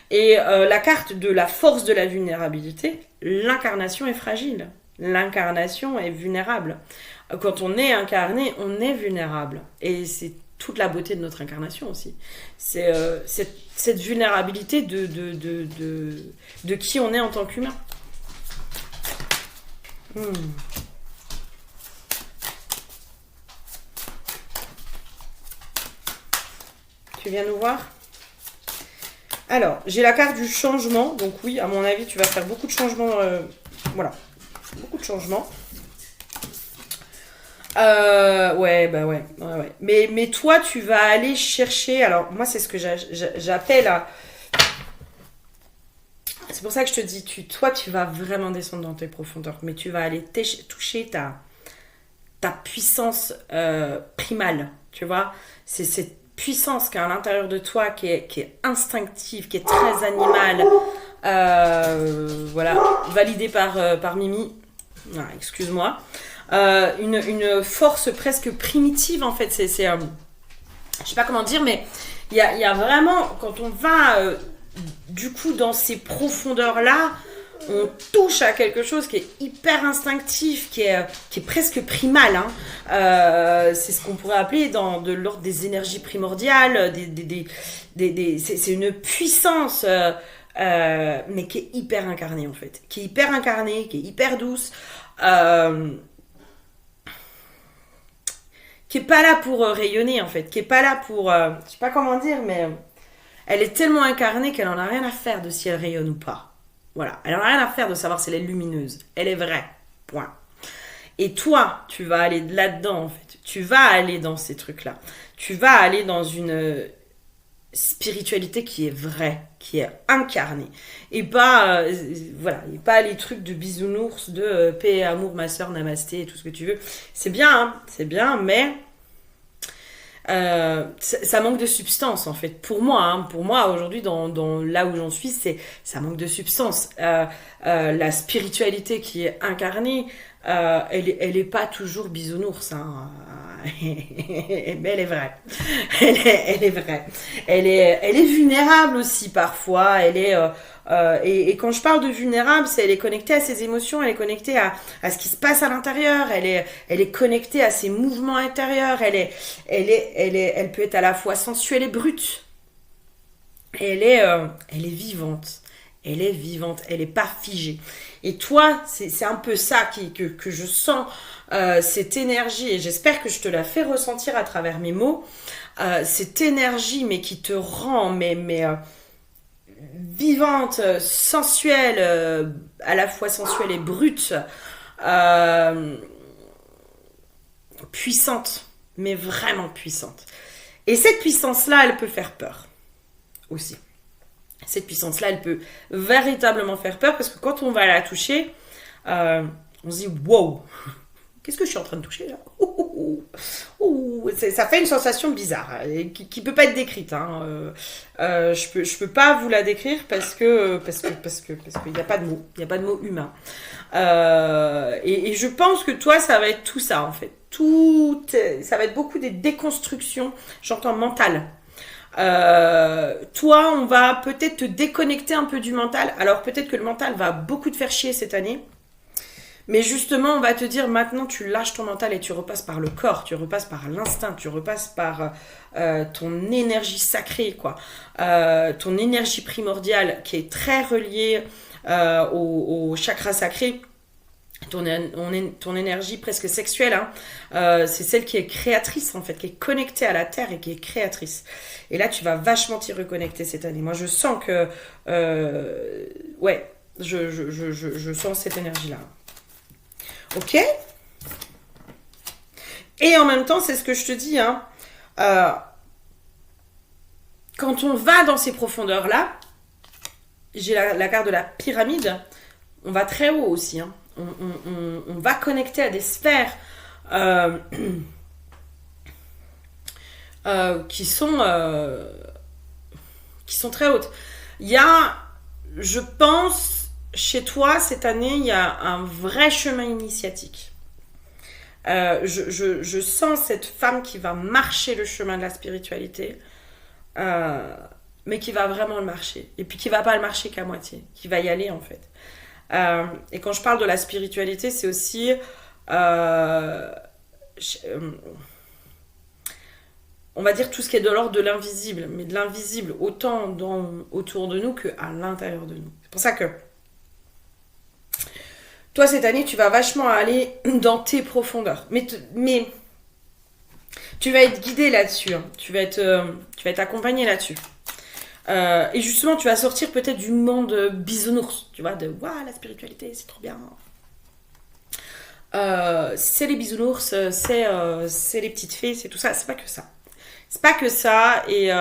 S1: Et la carte de la force de la vulnérabilité, l'incarnation est fragile. L'incarnation est vulnérable. Quand on est incarné, on est vulnérable. Et c'est toute la beauté de notre incarnation aussi. C'est cette vulnérabilité de qui on est en tant qu'humain. Tu viens nous voir ? Alors, j'ai la carte du changement. Donc oui, à mon avis, tu vas faire beaucoup de changements. Voilà. Beaucoup de changements. Ouais. Mais toi, tu vas aller chercher... Alors, moi, c'est ce que j'appelle... C'est pour ça que je te dis, toi, tu vas vraiment descendre dans tes profondeurs. Mais tu vas aller toucher ta puissance primale. Tu vois ? C'est cette puissance qui est à l'intérieur de toi, qui est instinctive, qui est très animale. Voilà. Validée par Mimi. Ah, excuse-moi. Une force presque primitive, en fait. Je sais pas comment dire, mais il y a vraiment, quand on va du coup dans ces profondeurs-là, on touche à quelque chose qui est hyper instinctif, qui est presque primal. Hein. C'est ce qu'on pourrait appeler de l'ordre des énergies primordiales. C'est une puissance, mais qui est hyper incarnée, en fait. Qui est hyper incarnée, qui est hyper douce. Qui est pas là pour rayonner, en fait, qui est pas là pour, je sais pas comment dire, mais elle est tellement incarnée qu'elle en a rien à faire de si elle rayonne ou pas. Voilà, elle en a rien à faire de savoir si elle est lumineuse. Elle est vraie, point. Et toi, tu vas aller là-dedans, en fait. Tu vas aller dans ces trucs-là. Tu vas aller dans une spiritualité qui est vraie, qui est incarnée. Et pas, voilà, et pas les trucs de bisounours, de paix et amour, ma soeur, namasté, et tout ce que tu veux. C'est bien, mais ça manque de substance en fait. Pour moi aujourd'hui, dans là où j'en suis, ça manque de substance. La spiritualité qui est incarnée, elle est pas toujours bisounours, hein. Mais elle est vraie. Elle est vraie. Elle est vulnérable aussi parfois. Et quand je parle de vulnérable, elle est connectée à ses émotions, elle est connectée à ce qui se passe à l'intérieur, elle est connectée à ses mouvements intérieurs, elle peut être à la fois sensuelle et brute. Elle est vivante. Elle est vivante, elle est pas figée. Et toi, c'est un peu ça que je sens, cette énergie, et j'espère que je te la fais ressentir à travers mes mots, cette énergie, mais qui te rend, vivante, sensuelle, à la fois sensuelle et brute, euh, puissante, mais vraiment puissante. Et cette puissance-là, elle peut faire peur aussi. Cette puissance-là, elle peut véritablement faire peur parce que quand on va la toucher, on se dit wow, qu'est-ce que je suis en train de toucher là? Ça fait une sensation bizarre qui peut pas être décrite. Hein. Je peux pas vous la décrire parce que il n'y a pas de mots, il n'y a pas de mots humains. Et je pense que toi, ça va être tout ça en fait. Ça va être beaucoup des déconstructions, j'entends mentales. Toi, on va peut-être te déconnecter un peu du mental. Alors peut-être que le mental va beaucoup te faire chier cette année. Mais justement, on va te dire maintenant, tu lâches ton mental et tu repasses par le corps, tu repasses par l'instinct, tu repasses par ton énergie sacrée, quoi. Ton énergie primordiale qui est très reliée au chakra sacré. Ton énergie presque sexuelle, hein, c'est celle qui est créatrice en fait, qui est connectée à la terre et qui est créatrice. Et là, tu vas vachement t'y reconnecter cette année. Moi, je sens que, ouais, je sens cette énergie-là. Ok. Et en même temps, c'est ce que je te dis, hein, quand on va dans ces profondeurs-là, j'ai la carte de la pyramide, on va très haut aussi, hein. On va connecter à des sphères qui sont très hautes. Il y a, je pense, chez toi, cette année, il y a un vrai chemin initiatique. Je sens cette femme qui va marcher le chemin de la spiritualité, mais qui va vraiment le marcher. Et puis qui va pas le marcher qu'à moitié, qui va y aller en fait. Et quand je parle de la spiritualité, c'est aussi on va dire tout ce qui est de l'ordre de l'invisible, mais de l'invisible autant autour de nous qu'à l'intérieur de nous. C'est pour ça que toi, cette année, tu vas vachement aller dans tes profondeurs. Mais tu vas être guidé là-dessus, hein. Tu vas être accompagné là-dessus. Et justement, tu vas sortir peut-être du monde bisounours, tu vois, de waouh, la spiritualité, c'est trop bien. C'est les bisounours, c'est les petites fées, c'est tout ça. C'est pas que ça. C'est pas que ça, et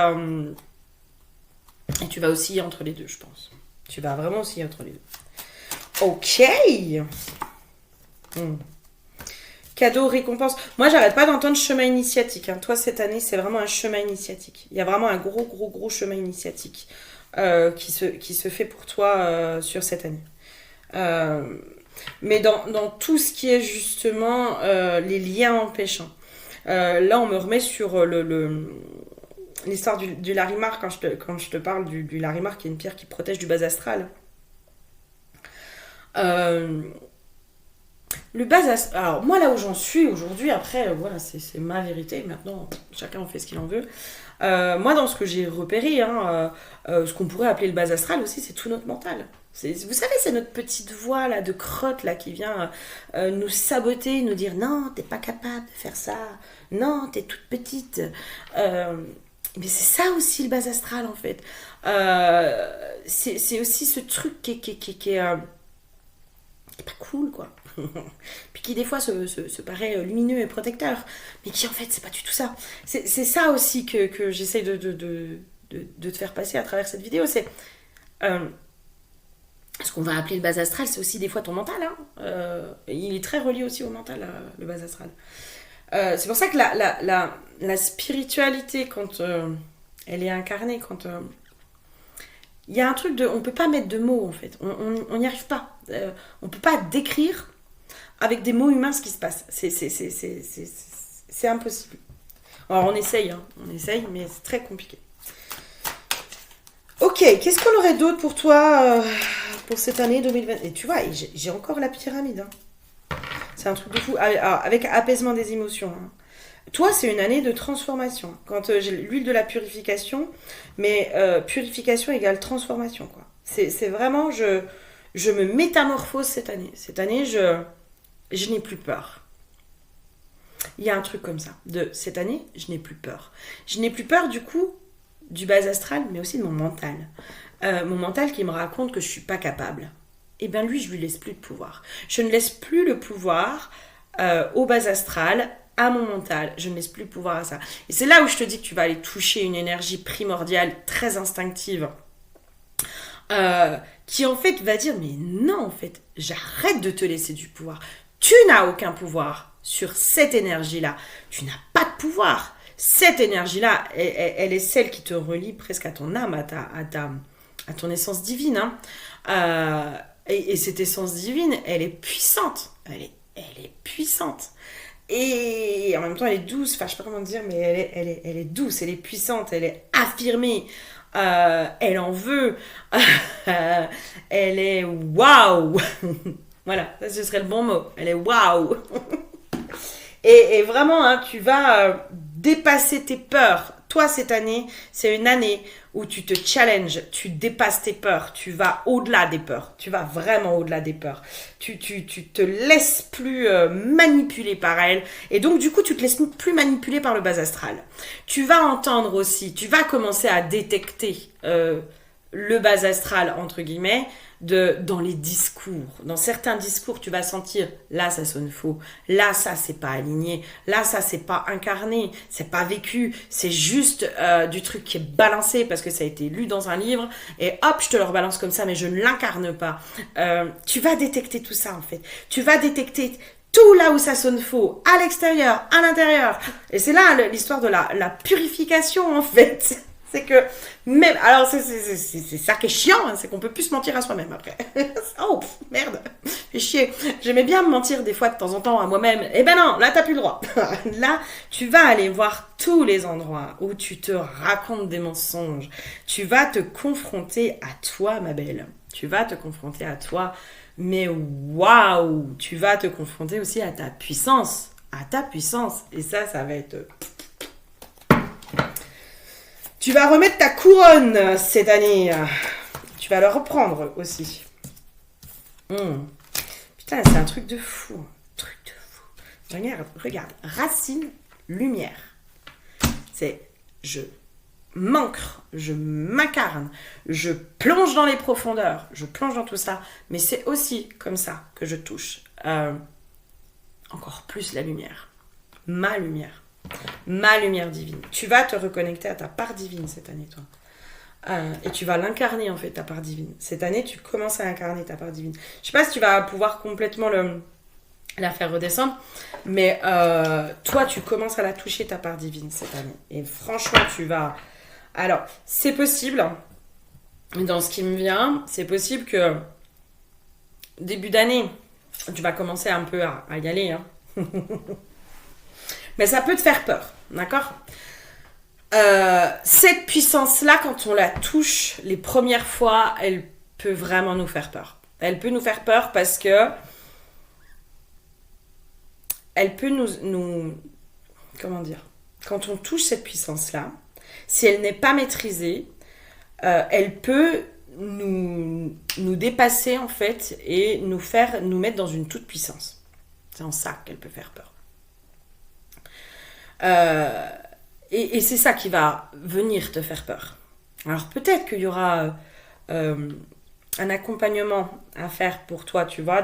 S1: tu vas osciller entre les deux, je pense. Tu vas vraiment osciller entre les deux. Ok. Cadeau, récompense. Moi, j'arrête pas d'entendre chemin initiatique, hein. Toi, cette année, c'est vraiment un chemin initiatique. Il y a vraiment un gros chemin initiatique qui se fait pour toi sur cette année. Mais dans tout ce qui est justement les liens empêchants. Là, on me remet sur l'histoire du Larimar quand je te parle du Larimar, qui est une pierre qui protège du bas astral. Le bas astral. Alors, moi, là où j'en suis aujourd'hui, après, voilà, c'est ma vérité. Maintenant, chacun en fait ce qu'il en veut. Moi, dans ce que j'ai repéré, hein, ce qu'on pourrait appeler le bas astral aussi, c'est tout notre mental. Vous savez, c'est notre petite voix là, de crotte là, qui vient nous saboter, nous dire non, t'es pas capable de faire ça, non, t'es toute petite. Mais c'est ça aussi le bas astral en fait. C'est aussi ce truc qui est pas cool quoi. Puis qui des fois se paraît lumineux et protecteur, mais qui en fait c'est pas du tout ça. C'est ça aussi que j'essaie te faire passer à travers cette vidéo, c'est ce qu'on va appeler le bas astral, c'est aussi des fois ton mental. Il est très relié aussi au mental, le bas astral. C'est pour ça que la spiritualité, quand elle est incarnée, quand il y a un truc de... On peut pas mettre de mots, en fait. On n'y arrive pas. On peut pas décrire avec des mots humains ce qui se passe. C'est impossible. Alors, on essaye, mais c'est très compliqué. Ok, qu'est-ce qu'on aurait d'autre pour toi pour cette année 2020 ? Et tu vois, j'ai encore la pyramide. C'est un truc de fou. Avec apaisement des émotions. Toi, c'est une année de transformation. Quand j'ai l'huile de la purification, mais purification égale transformation, quoi. C'est vraiment, je me métamorphose cette année. Cette année, je n'ai plus peur. Il y a un truc comme ça. Cette année, je n'ai plus peur. Je n'ai plus peur, du coup, du bas astral, mais aussi de mon mental. Mon mental qui me raconte que je ne suis pas capable. Eh bien, lui, je lui laisse plus de pouvoir. Je ne laisse plus le pouvoir au bas astral, à mon mental, je ne laisse plus le pouvoir à ça. Et c'est là où je te dis que tu vas aller toucher une énergie primordiale, très instinctive, qui en fait va dire, mais non, en fait, j'arrête de te laisser du pouvoir. Tu n'as aucun pouvoir sur cette énergie-là. Tu n'as pas de pouvoir. Cette énergie-là, elle est celle qui te relie presque à ton âme, à ton essence divine. Et cette essence divine, elle est puissante. Elle est puissante. Et en même temps, elle est douce. Enfin, je sais pas comment dire, mais elle est douce, elle est puissante, elle est affirmée. Elle en veut. Elle est waouh. Voilà, ça ce serait le bon mot. Elle est waouh. Et vraiment, tu vas dépasser tes peurs. Toi, cette année, c'est une année où tu te challenges, tu dépasses tes peurs, tu vas au-delà des peurs, tu vas vraiment au-delà des peurs. Tu te laisses plus manipuler par elles, et donc du coup, tu te laisses plus manipuler par le bas astral. Tu vas entendre aussi, tu vas commencer à détecter le bas astral, entre guillemets, dans les discours. Dans certains discours, tu vas sentir, là, ça sonne faux. Là, ça, c'est pas aligné. Là, ça, c'est pas incarné. C'est pas vécu. C'est juste du truc qui est balancé parce que ça a été lu dans un livre. Et hop, je te le rebalance comme ça, mais je ne l'incarne pas. Tu vas détecter tout ça, en fait. Tu vas détecter tout là où ça sonne faux, à l'extérieur, à l'intérieur. Et c'est là l'histoire de la purification, en fait. C'est que même... Alors, c'est ça qui est chiant, hein, c'est qu'on peut plus se mentir à soi-même après. Oh, merde, fait chier. J'aimais bien me mentir des fois de temps en temps à moi-même. Eh ben non, là, t'as plus le droit. Là, tu vas aller voir tous les endroits où tu te racontes des mensonges. Tu vas te confronter à toi, ma belle. Tu vas te confronter à toi. Mais waouh, tu vas te confronter aussi à ta puissance. À ta puissance. Et ça va être... Tu vas remettre ta couronne cette année. Tu vas la reprendre aussi. Putain, c'est un truc de fou. Regarde. Racine, lumière. C'est je m'ancre, je m'incarne, je plonge dans les profondeurs, je plonge dans tout ça. Mais c'est aussi comme ça que je touche encore plus la lumière. Ma lumière divine. Tu vas te reconnecter à ta part divine cette année, toi. Et tu vas l'incarner, en fait, ta part divine. Cette année, tu commences à incarner ta part divine. Je sais pas si tu vas pouvoir complètement la faire redescendre, mais toi, tu commences à la toucher, ta part divine, cette année. Et franchement, tu vas... Alors, c'est possible, dans ce qui me vient, c'est possible que début d'année, tu vas commencer un peu à y aller, hein. Mais ça peut te faire peur, d'accord ? Cette puissance-là, quand on la touche les premières fois, elle peut vraiment nous faire peur. Elle peut nous faire peur parce que elle peut nous comment dire ? Quand on touche cette puissance-là, si elle n'est pas maîtrisée, elle peut nous dépasser en fait et nous mettre dans une toute puissance. C'est en ça qu'elle peut faire peur. Et c'est ça qui va venir te faire peur. Alors peut-être qu'il y aura un accompagnement à faire pour toi, tu vois,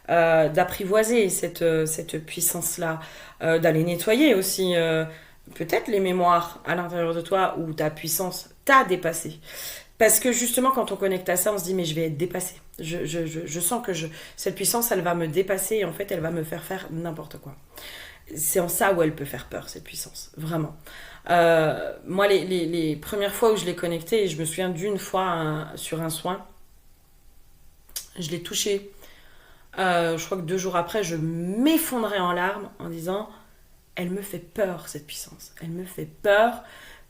S1: d'apprivoiser cette puissance-là, d'aller nettoyer aussi peut-être les mémoires à l'intérieur de toi où ta puissance t'a dépassé. Parce que justement, quand on connecte à ça, on se dit, mais je vais être dépassé. Je sens que cette puissance, elle va me dépasser et en fait, elle va me faire n'importe quoi. C'est en ça où elle peut faire peur, cette puissance. Vraiment. Moi, les premières fois où je l'ai connectée, je me souviens d'une fois sur un soin, je l'ai touchée. Je crois que 2 jours après, je m'effondrais en larmes en disant, elle me fait peur, cette puissance. Elle me fait peur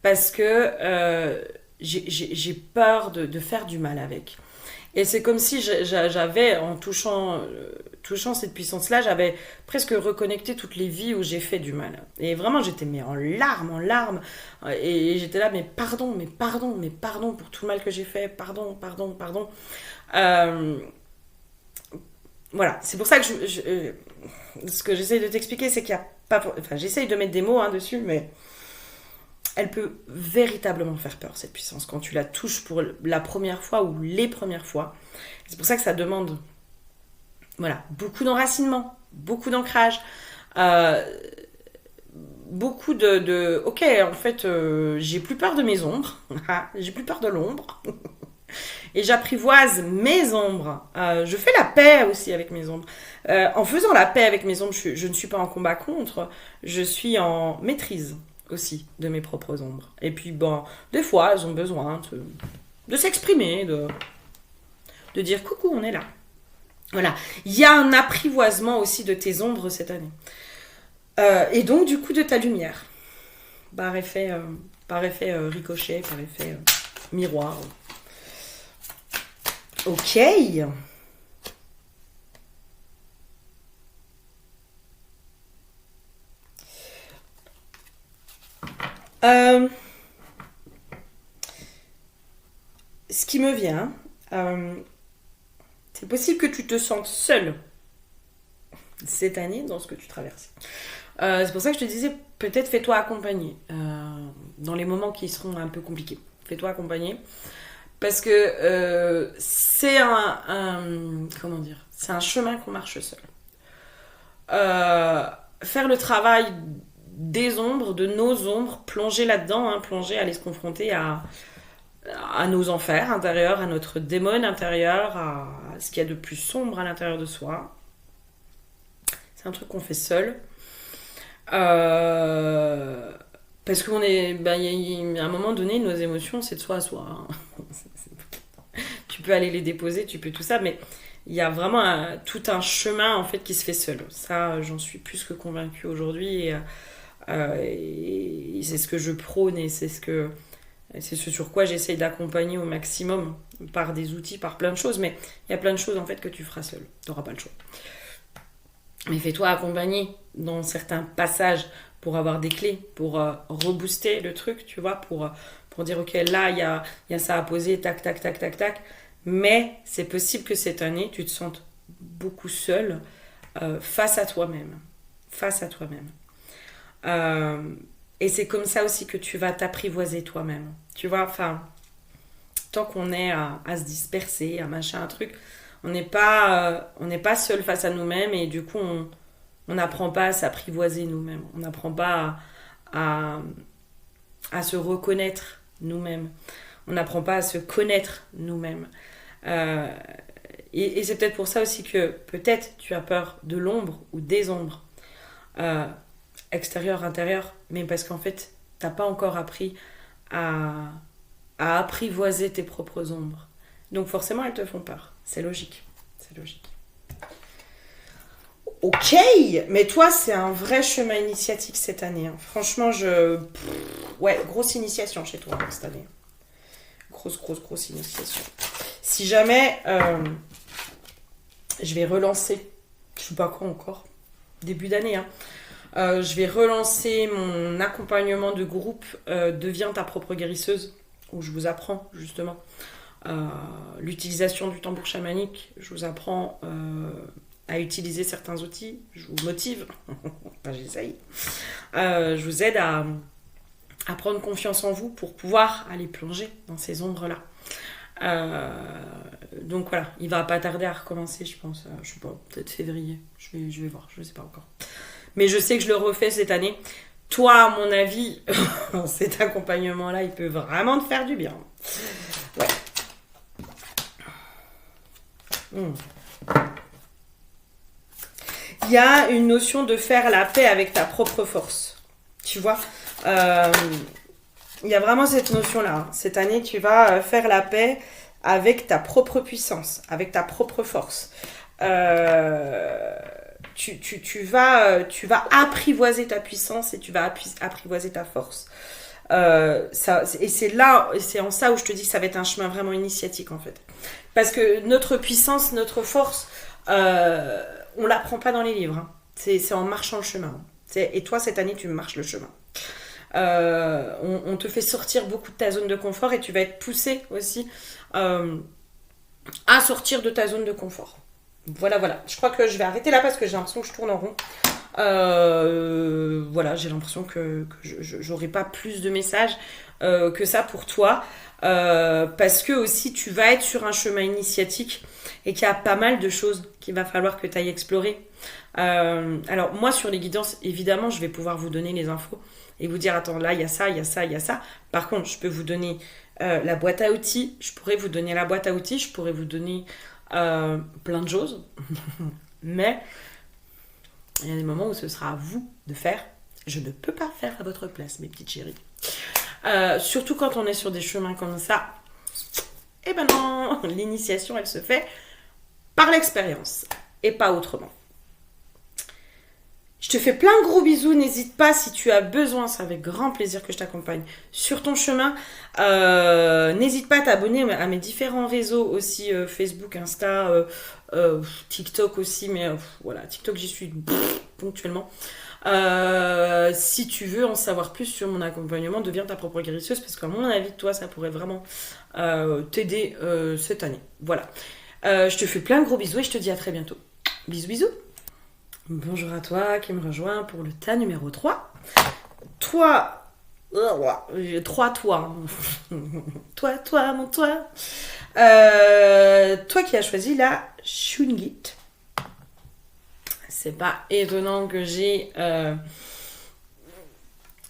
S1: parce que j'ai peur de faire du mal avec. Et c'est comme si j'avais, en touchant cette puissance-là, j'avais presque reconnecté toutes les vies où j'ai fait du mal. Et vraiment, j'étais mis en larmes. Et j'étais là, mais pardon pour tout le mal que j'ai fait. Pardon. Voilà, c'est pour ça que ce que j'essaye de t'expliquer, c'est qu'il n'y a pas... Enfin, j'essaye de mettre des mots dessus, mais elle peut véritablement faire peur, cette puissance, quand tu la touches pour la première fois ou les premières fois. C'est pour ça que ça demande, voilà, beaucoup d'enracinement, beaucoup d'ancrage, beaucoup ok, en fait, j'ai plus peur de mes ombres, j'ai plus peur de l'ombre, et j'apprivoise mes ombres. Je fais la paix aussi avec mes ombres. En faisant la paix avec mes ombres, je ne suis pas en combat contre, je suis en maîtrise aussi de mes propres ombres. Et puis, bon, des fois, elles ont besoin de s'exprimer, de dire coucou, on est là. Voilà. Il y a un apprivoisement aussi de tes ombres cette année. Et donc, du coup, de ta lumière. Par effet ricochet, par effet miroir. Ok. Ce qui me vient, c'est possible que tu te sentes seule cette année dans ce que tu traverses. C'est pour ça que je te disais, peut-être fais-toi accompagner dans les moments qui seront un peu compliqués. Fais-toi accompagner. Parce que c'est comment dire, c'est un chemin qu'on marche seul. Faire le travail des ombres, de nos ombres, plonger là-dedans, plonger, aller se confronter à nos enfers intérieurs, à notre démon intérieur, à ce qu'il y a de plus sombre à l'intérieur de soi. C'est un truc qu'on fait seul. Parce qu'on est... y a un moment donné, nos émotions, c'est de soi à soi. Tu peux aller les déposer, tu peux tout ça, mais il y a vraiment tout un chemin en fait qui se fait seul. Ça, j'en suis plus que convaincue aujourd'hui. Et c'est ce que je prône et c'est ce sur quoi j'essaye d'accompagner au maximum par des outils, par plein de choses. Mais il y a plein de choses en fait que tu feras seul. Tu n'auras pas le choix. Mais fais-toi accompagner dans certains passages pour avoir des clés, pour rebooster le truc, tu vois, pour dire ok, là il y a ça à poser, tac. Mais c'est possible que cette année tu te sentes beaucoup seul face à toi-même. Et c'est comme ça aussi que tu vas t'apprivoiser toi-même. Tu vois, enfin, tant qu'on est à se disperser, à machin, un truc, on n'est pas seul face à nous-mêmes et du coup, on n'apprend pas à s'apprivoiser nous-mêmes. On n'apprend pas à se reconnaître nous-mêmes. On n'apprend pas à se connaître nous-mêmes. Et c'est peut-être pour ça aussi que peut-être tu as peur de l'ombre ou des ombres. Extérieur, intérieur, mais parce qu'en fait, t'as pas encore appris à apprivoiser tes propres ombres. Donc forcément, elles te font peur. C'est logique. Ok, mais toi, c'est un vrai chemin initiatique cette année. Franchement, ouais, grosse initiation chez toi cette année. Grosse initiation. Si jamais je vais relancer, je sais pas quoi encore, début d'année, je vais relancer mon accompagnement de groupe Deviens ta propre guérisseuse, où je vous apprends justement l'utilisation du tambour chamanique. Je vous apprends à utiliser certains outils. Je vous motive, enfin j'essaye. Je vous aide à prendre confiance en vous pour pouvoir aller plonger dans ces ombres-là. Donc voilà, il va pas tarder à recommencer, je pense. Je sais pas, peut-être février. Je vais voir, je sais pas encore. Mais je sais que je le refais cette année Toi, à mon avis, cet accompagnement-là, il peut vraiment te faire du bien. Ouais. Il y a une notion de faire la paix avec ta propre force. Tu vois, il y a vraiment cette notion-là. Cette année, tu vas faire la paix avec ta propre puissance, avec ta propre force. Tu vas apprivoiser ta puissance et tu vas apprivoiser ta force. Et c'est en ça où je te dis que ça va être un chemin vraiment initiatique en fait. Parce que notre puissance, notre force, on l'apprend pas dans les livres. Hein. C'est en marchant le chemin. Et toi, cette année, tu marches le chemin. On te fait sortir beaucoup de ta zone de confort et tu vas être poussé aussi à sortir de ta zone de confort. Voilà. Je crois que je vais arrêter là parce que j'ai l'impression que je tourne en rond. Voilà, j'ai l'impression que j'aurai pas plus de messages que ça pour toi. Parce que aussi tu vas être sur un chemin initiatique et qu'il y a pas mal de choses qu'il va falloir que tu ailles explorer. Alors moi sur les guidances, évidemment, je vais pouvoir vous donner les infos et vous dire attends là il y a ça, il y a ça, il y a ça. Par contre, je peux vous donner la boîte à outils, je pourrais vous donner la boîte à outils, je pourrais vous donner plein de choses. Mais il y a des moments où ce sera à vous de faire. Je ne peux pas faire à votre place, mes petites chéries. Surtout quand on est sur des chemins comme ça. Eh ben non, l'initiation, elle se fait par l'expérience et pas autrement. Je te fais plein de gros bisous. N'hésite pas si tu as besoin, c'est avec grand plaisir que je t'accompagne sur ton chemin. N'hésite pas à t'abonner à mes différents réseaux aussi, Facebook, Insta, TikTok aussi. Mais voilà, TikTok, j'y suis ponctuellement. Si tu veux en savoir plus sur mon accompagnement, deviens ta propre guérisseuse parce qu'à mon avis, toi, ça pourrait vraiment t'aider cette année. Voilà. Je te fais plein de gros bisous et je te dis à très bientôt. Bisous, bisous. Bonjour à toi qui me rejoins pour le tas numéro 3. Toi, toi, mon toi. Toi qui as choisi la Shungit. C'est pas étonnant que j'ai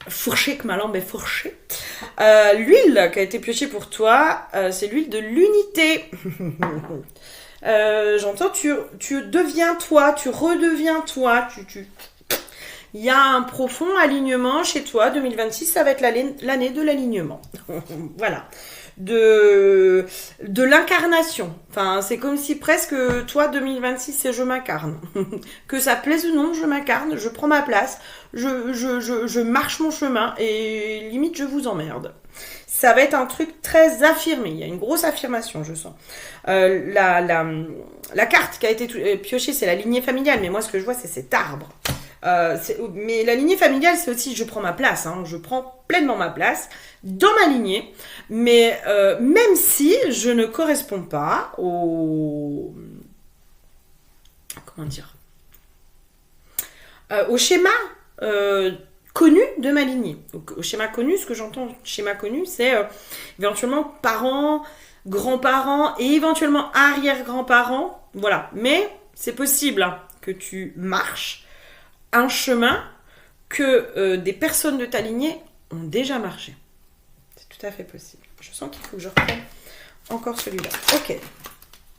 S1: fourché, que ma lampe est fourchée. L'huile qui a été piochée pour toi, c'est l'huile de l'unité. J'entends, tu deviens toi, tu redeviens toi, il y a un profond alignement chez toi. 2026, ça va être l'année de l'alignement. Voilà. De l'incarnation. Enfin, c'est comme si presque toi, 2026, c'est je m'incarne. Que ça plaise ou non, je m'incarne, je prends ma place, je marche mon chemin et limite, je vous emmerde. Ça va être un truc très affirmé. Il y a une grosse affirmation, je sens. La carte qui a été piochée, c'est la lignée familiale. Mais moi, ce que je vois, c'est cet arbre. Mais la lignée familiale, c'est aussi je prends ma place. Hein, je prends pleinement ma place dans ma lignée. Mais même si je ne corresponds pas au... Comment dire au schéma... connu de ma lignée. Au schéma connu, ce que j'entends schéma connu, c'est éventuellement parents, grands-parents et éventuellement arrière-grands-parents. Voilà. Mais c'est possible hein, que tu marches un chemin que des personnes de ta lignée ont déjà marché. C'est tout à fait possible. Je sens qu'il faut que je reprenne encore celui-là. Ok.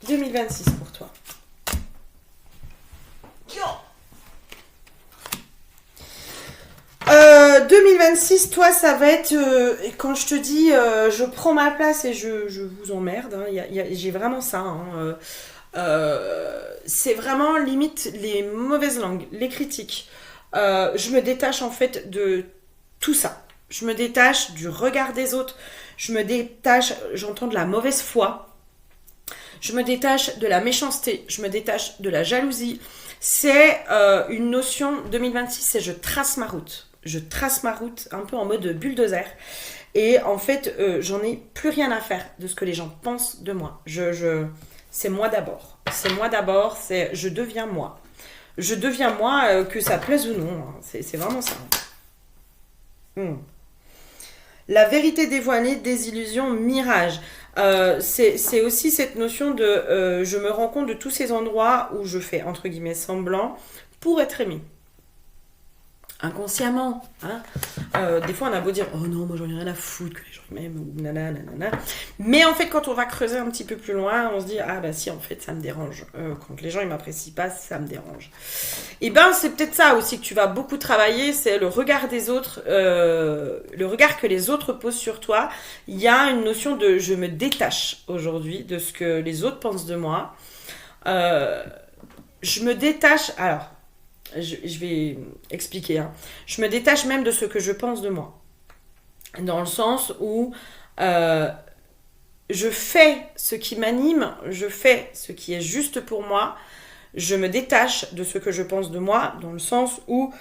S1: 2026 pour toi. Yo 2026, toi, ça va être... quand je te dis je prends ma place et je vous emmerde, hein, j'ai vraiment ça. Hein, c'est vraiment limite les mauvaises langues, les critiques. Je me détache en fait de tout ça. Je me détache du regard des autres. Je me détache, j'entends de la mauvaise foi. Je me détache de la méchanceté. Je me détache de la jalousie. C'est une notion 2026, c'est je trace ma route. Je trace ma route un peu en mode bulldozer. Et en fait, j'en ai plus rien à faire de ce que les gens pensent de moi. C'est moi d'abord. C'est moi d'abord, c'est je deviens moi. Je deviens moi, que ça plaise ou non. Hein. C'est vraiment ça. La vérité dévoilée, désillusion, mirage. C'est aussi cette notion de je me rends compte de tous ces endroits où je fais entre guillemets semblant pour être aimée. inconsciemment. Hein. Des fois, on a beau dire « Oh non, moi j'en ai rien à foutre que les gens m'aiment » ou nanana, nanana. Mais en fait, quand on va creuser un petit peu plus loin, on se dit « Ah bah si, en fait, ça me dérange. Quand les gens ils m'apprécient pas, ça me dérange. » Et ben, c'est peut-être ça aussi que tu vas beaucoup travailler, c'est le regard des autres, le regard que les autres posent sur toi. Il y a une notion de « je me détache aujourd'hui de ce que les autres pensent de moi. » Je me détache... Alors... Je vais expliquer. Hein. Je me détache même de ce que je pense de moi. Dans le sens où je fais ce qui m'anime, je fais ce qui est juste pour moi. Je me détache de ce que je pense de moi, dans le sens où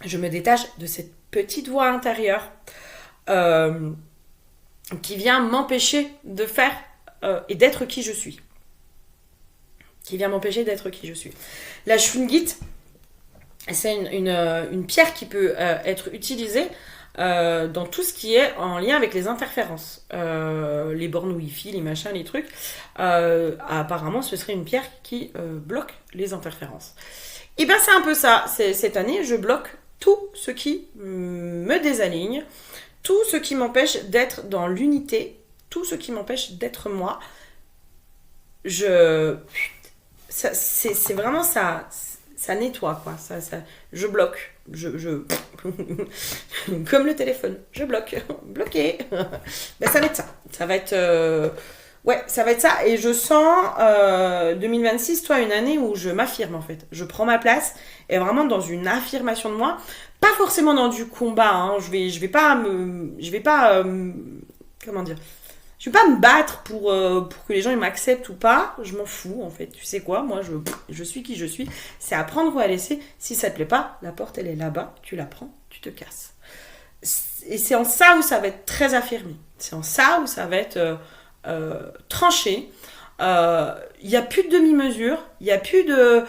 S1: je me détache de cette petite voix intérieure qui vient m'empêcher de faire et d'être qui je suis. Qui vient m'empêcher d'être qui je suis. La Schwingite, c'est une pierre qui peut être utilisée dans tout ce qui est en lien avec les interférences. Les bornes Wi-Fi, les machins, les trucs. Apparemment, ce serait une pierre qui bloque les interférences. Et bien, c'est un peu ça. Cette année, je bloque tout ce qui me désaligne, tout ce qui m'empêche d'être dans l'unité, tout ce qui m'empêche d'être moi. C'est vraiment ça nettoie quoi, je bloque, comme le téléphone, je bloque, bloqué. Ben, ça va être ça va être ça, et je sens 2026, toi, une année où je m'affirme en fait, je prends ma place, et vraiment dans une affirmation de moi, pas forcément dans du combat, hein. je vais pas comment dire, je vais pas me battre pour que les gens ils m'acceptent ou pas. Je m'en fous, en fait. Tu sais quoi, moi, je suis qui je suis. C'est à prendre ou à laisser. Si ça te plaît pas, la porte, elle est là-bas. Tu la prends, tu te casses. Et c'est en ça où ça va être très affirmé. C'est en ça où ça va être tranché. Il n'y a plus de demi-mesure. Il n'y a plus il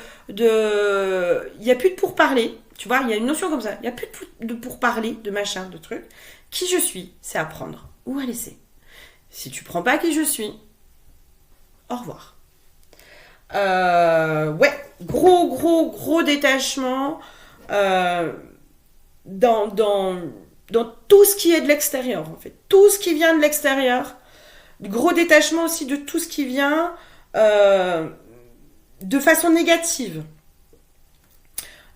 S1: y a plus de pourparler. Tu vois, il y a une notion comme ça. Il n'y a plus de pourparler, de machin, de trucs. Qui je suis, c'est à prendre ou à laisser. Si tu prends pas qui je suis, au revoir. Ouais, gros détachement dans tout ce qui est de l'extérieur, en fait. Tout ce qui vient de l'extérieur. Gros détachement aussi de tout ce qui vient de façon négative.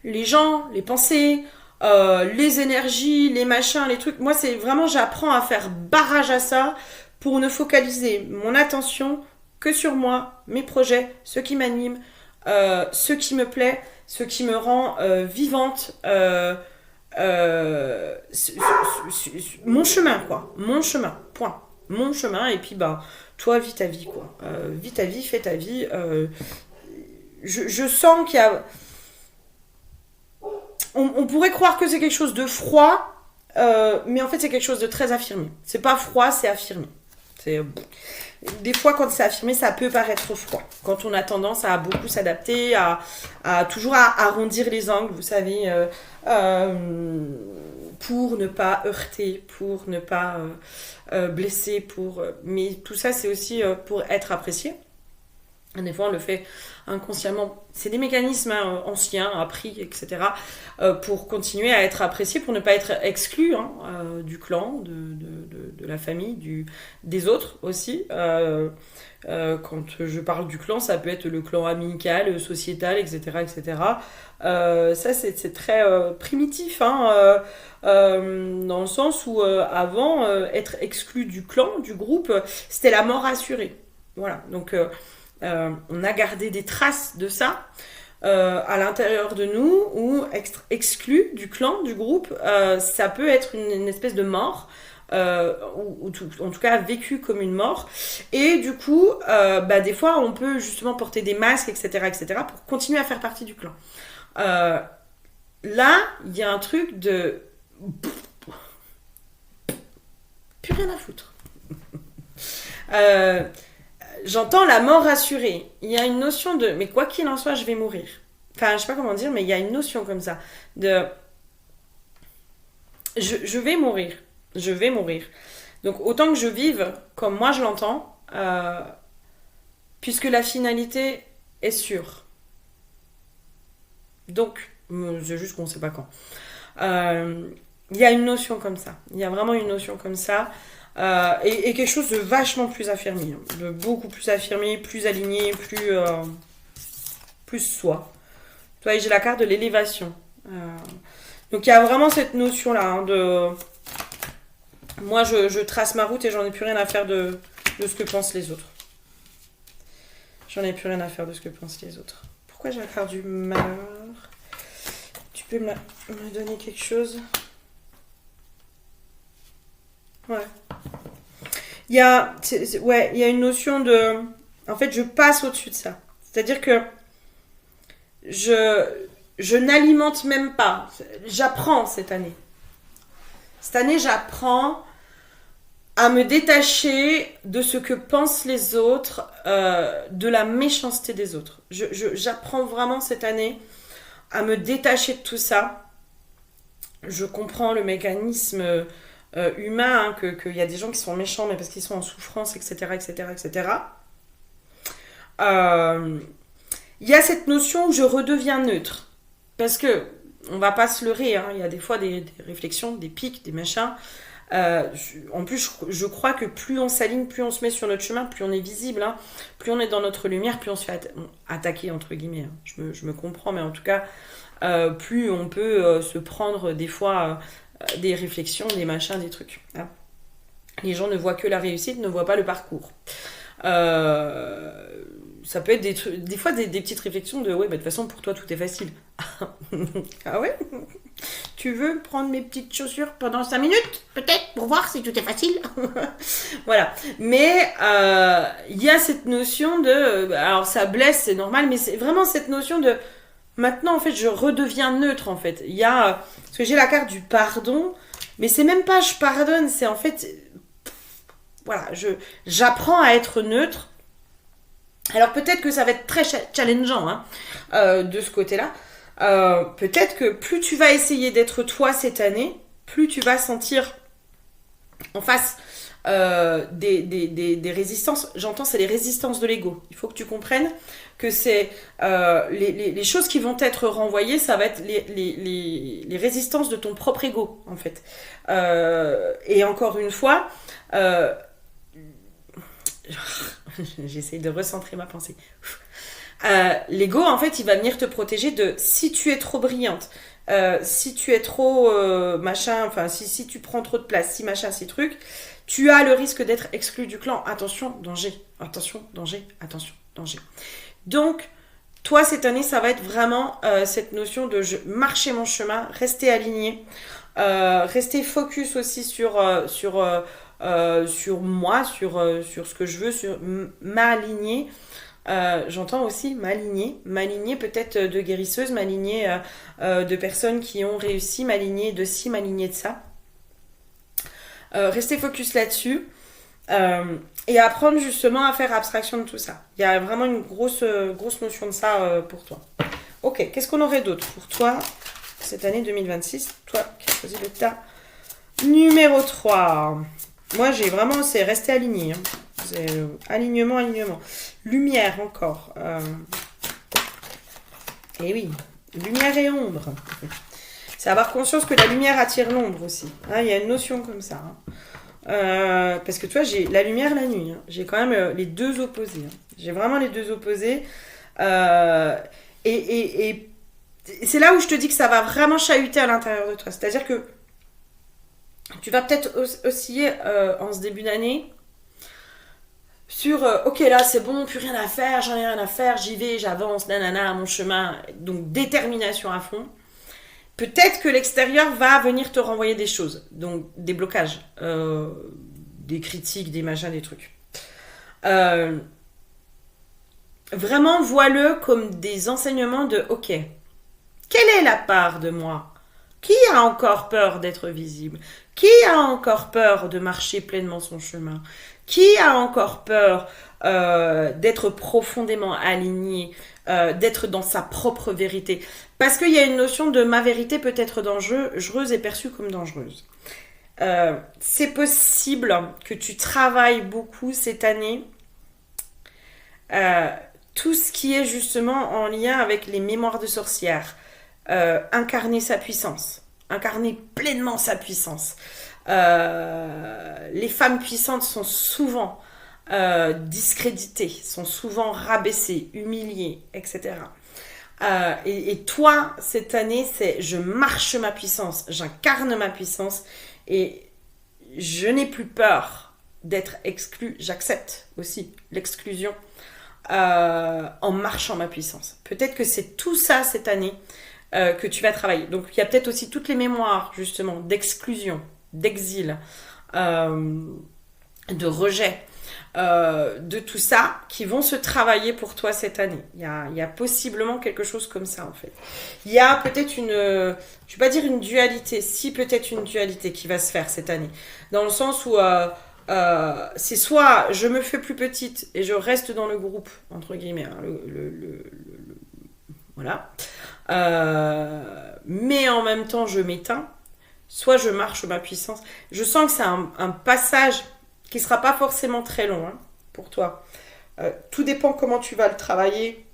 S1: Les gens, les pensées, les énergies, les machins, les trucs. Moi, c'est vraiment, j'apprends à faire barrage à ça pour ne focaliser mon attention que sur moi, mes projets, ce qui m'anime, ce qui me plaît, ce qui me rend vivante, mon chemin, quoi. Mon chemin, point. Mon chemin, et puis, bah, toi, vis ta vie, quoi. Vis ta vie, fais ta vie. Je sens qu'il y a... On pourrait croire que c'est quelque chose de froid, mais en fait, c'est quelque chose de très affirmé. C'est pas froid, c'est affirmé. Des fois, quand c'est affirmé, ça peut paraître froid. Quand on a tendance à beaucoup s'adapter, à toujours arrondir les angles, vous savez, pour ne pas heurter, pour ne pas blesser, mais tout ça, c'est aussi pour être apprécié. Des fois, on le fait inconsciemment. C'est des mécanismes anciens, appris, etc. Pour continuer à être apprécié, pour ne pas être exclu du clan, de la famille, des autres aussi. Quand je parle du clan, ça peut être le clan amical, sociétal, etc. etc. Ça, c'est très primitif, dans le sens où avant, être exclu du clan, du groupe, c'était la mort assurée. Voilà, donc... on a gardé des traces de ça à l'intérieur de nous, ou exclu du clan, du groupe, ça peut être une espèce de mort, ou en tout cas vécu comme une mort, et du coup des fois on peut justement porter des masques, etc. pour continuer à faire partie du clan. Là il y a un truc de plus rien à foutre. J'entends la mort assurée. Il y a une notion de... Mais quoi qu'il en soit, je vais mourir. Enfin, je sais pas comment dire, mais il y a une notion comme ça. De... Je vais mourir. Je vais mourir. Donc, autant que je vive comme moi je l'entends, puisque la finalité est sûre. Donc, C'est juste qu'on ne sait pas quand. Il y a une notion comme ça. Il y a vraiment une notion comme ça. Et quelque chose de vachement plus affirmé. De beaucoup plus affirmé, plus aligné, plus soi. Tu vois, j'ai la carte de l'élévation. Donc il y a vraiment cette notion-là de... Moi, je trace ma route et j'en ai plus rien à faire de ce que pensent les autres. J'en ai plus rien à faire de ce que pensent les autres. Pourquoi j'ai la carte du malheur? Tu peux me donner quelque chose? Ouais. Il y a une notion de... En fait, je passe au-dessus de ça. C'est-à-dire que je n'alimente même pas. J'apprends cette année. Cette année, j'apprends à me détacher de ce que pensent les autres, de la méchanceté des autres. J'apprends vraiment cette année à me détacher de tout ça. Je comprends le mécanisme humain, qu'il y a des gens qui sont méchants, mais parce qu'ils sont en souffrance, etc., etc., etc. Il y a cette notion où je redeviens neutre. Parce que, on va pas se leurrer, il y a des fois des réflexions, des pics, des machins. En plus, je crois que plus on s'aligne, plus on se met sur notre chemin, plus on est visible, plus on est dans notre lumière, plus on se fait attaquer, entre guillemets. Je me comprends, mais en tout cas, plus on peut se prendre des fois des réflexions, des machins, des trucs. Les gens ne voient que la réussite, ne voient pas le parcours. Ça peut être des fois des petites réflexions de ouais, bah, de toute façon, pour toi, tout est facile. Ah ouais? Tu veux prendre mes petites chaussures pendant 5 minutes, peut-être, pour voir si tout est facile? Voilà. Mais il y a cette notion de... Alors, ça blesse, c'est normal, mais c'est vraiment cette notion de... Maintenant, en fait, je redeviens neutre, en fait. Il y a... Parce que j'ai la carte du pardon, mais c'est même pas je pardonne, c'est en fait... Voilà, j'apprends à être neutre. Alors, peut-être que ça va être très challengeant, de ce côté-là. Peut-être que plus tu vas essayer d'être toi cette année, plus tu vas sentir en face des résistances. J'entends, c'est les résistances de l'ego. Il faut que tu comprennes que c'est les choses qui vont être renvoyées, ça va être les résistances de ton propre ego, en fait. Et encore une fois, j'essaye de recentrer ma pensée. L'ego, en fait, il va venir te protéger de si tu es trop brillante, si tu es trop machin, enfin, si tu prends trop de place, si machin, si truc, tu as le risque d'être exclu du clan. Attention, danger, attention, danger, attention, danger. Donc, toi, cette année, ça va être vraiment cette notion de marcher mon chemin, rester aligné, rester focus aussi sur moi, sur ce que je veux, sur m'aligner. J'entends aussi m'aligner peut-être de guérisseuse, m'aligner de personnes qui ont réussi, m'aligner de ci, m'aligner de ça. Rester focus là-dessus et apprendre justement à faire abstraction de tout ça. Il y a vraiment une grosse notion de ça pour toi. Ok, qu'est-ce qu'on aurait d'autre pour toi cette année 2026? Toi qui as choisi le tas numéro 3. Moi, j'ai vraiment, c'est rester aligné. C'est alignement. Lumière encore. Et oui, lumière et ombre. C'est avoir conscience que la lumière attire l'ombre aussi. Il y a une notion comme ça. Parce que tu vois, j'ai la lumière, la nuit. J'ai quand même les deux opposés. J'ai vraiment les deux opposés. Et c'est là où je te dis que ça va vraiment chahuter à l'intérieur de toi. C'est-à-dire que tu vas peut-être osciller en ce début d'année sur ok, là c'est bon, plus rien à faire, j'en ai rien à faire, j'y vais, j'avance, nanana, mon chemin, donc détermination à fond. Peut-être que l'extérieur va venir te renvoyer des choses, donc des blocages, des critiques, des machins, des trucs. Vraiment, vois-le comme des enseignements de ok, quelle est la part de moi qui a encore peur d'être visible? Qui a encore peur de marcher pleinement son chemin? Qui a encore peur d'être profondément aligné, d'être dans sa propre vérité? Parce qu'il y a une notion de ma vérité peut être dangereuse et perçue comme dangereuse. C'est possible que tu travailles beaucoup cette année tout ce qui est justement en lien avec les mémoires de sorcières, incarner sa puissance, incarner pleinement sa puissance. Les femmes puissantes sont souvent discréditées, sont souvent rabaissées, humiliées, etc. Et toi, cette année, c'est je marche ma puissance, j'incarne ma puissance et je n'ai plus peur d'être exclu. J'accepte aussi l'exclusion en marchant ma puissance. Peut-être que c'est tout ça cette année que tu vas travailler. Donc il y a peut-être aussi toutes les mémoires justement d'exclusion, d'exil, de rejet. De tout ça qui vont se travailler pour toi cette année. Il y a possiblement quelque chose comme ça en fait. Il y a peut-être une, je vais pas dire une dualité, si peut-être une dualité qui va se faire cette année. Dans le sens où c'est soit je me fais plus petite et je reste dans le groupe, entre guillemets, hein, voilà. Mais en même temps je m'éteins, soit je marche ma puissance. Je sens que c'est un passage qui ne sera pas forcément très long hein, pour toi. Tout dépend comment tu vas le travailler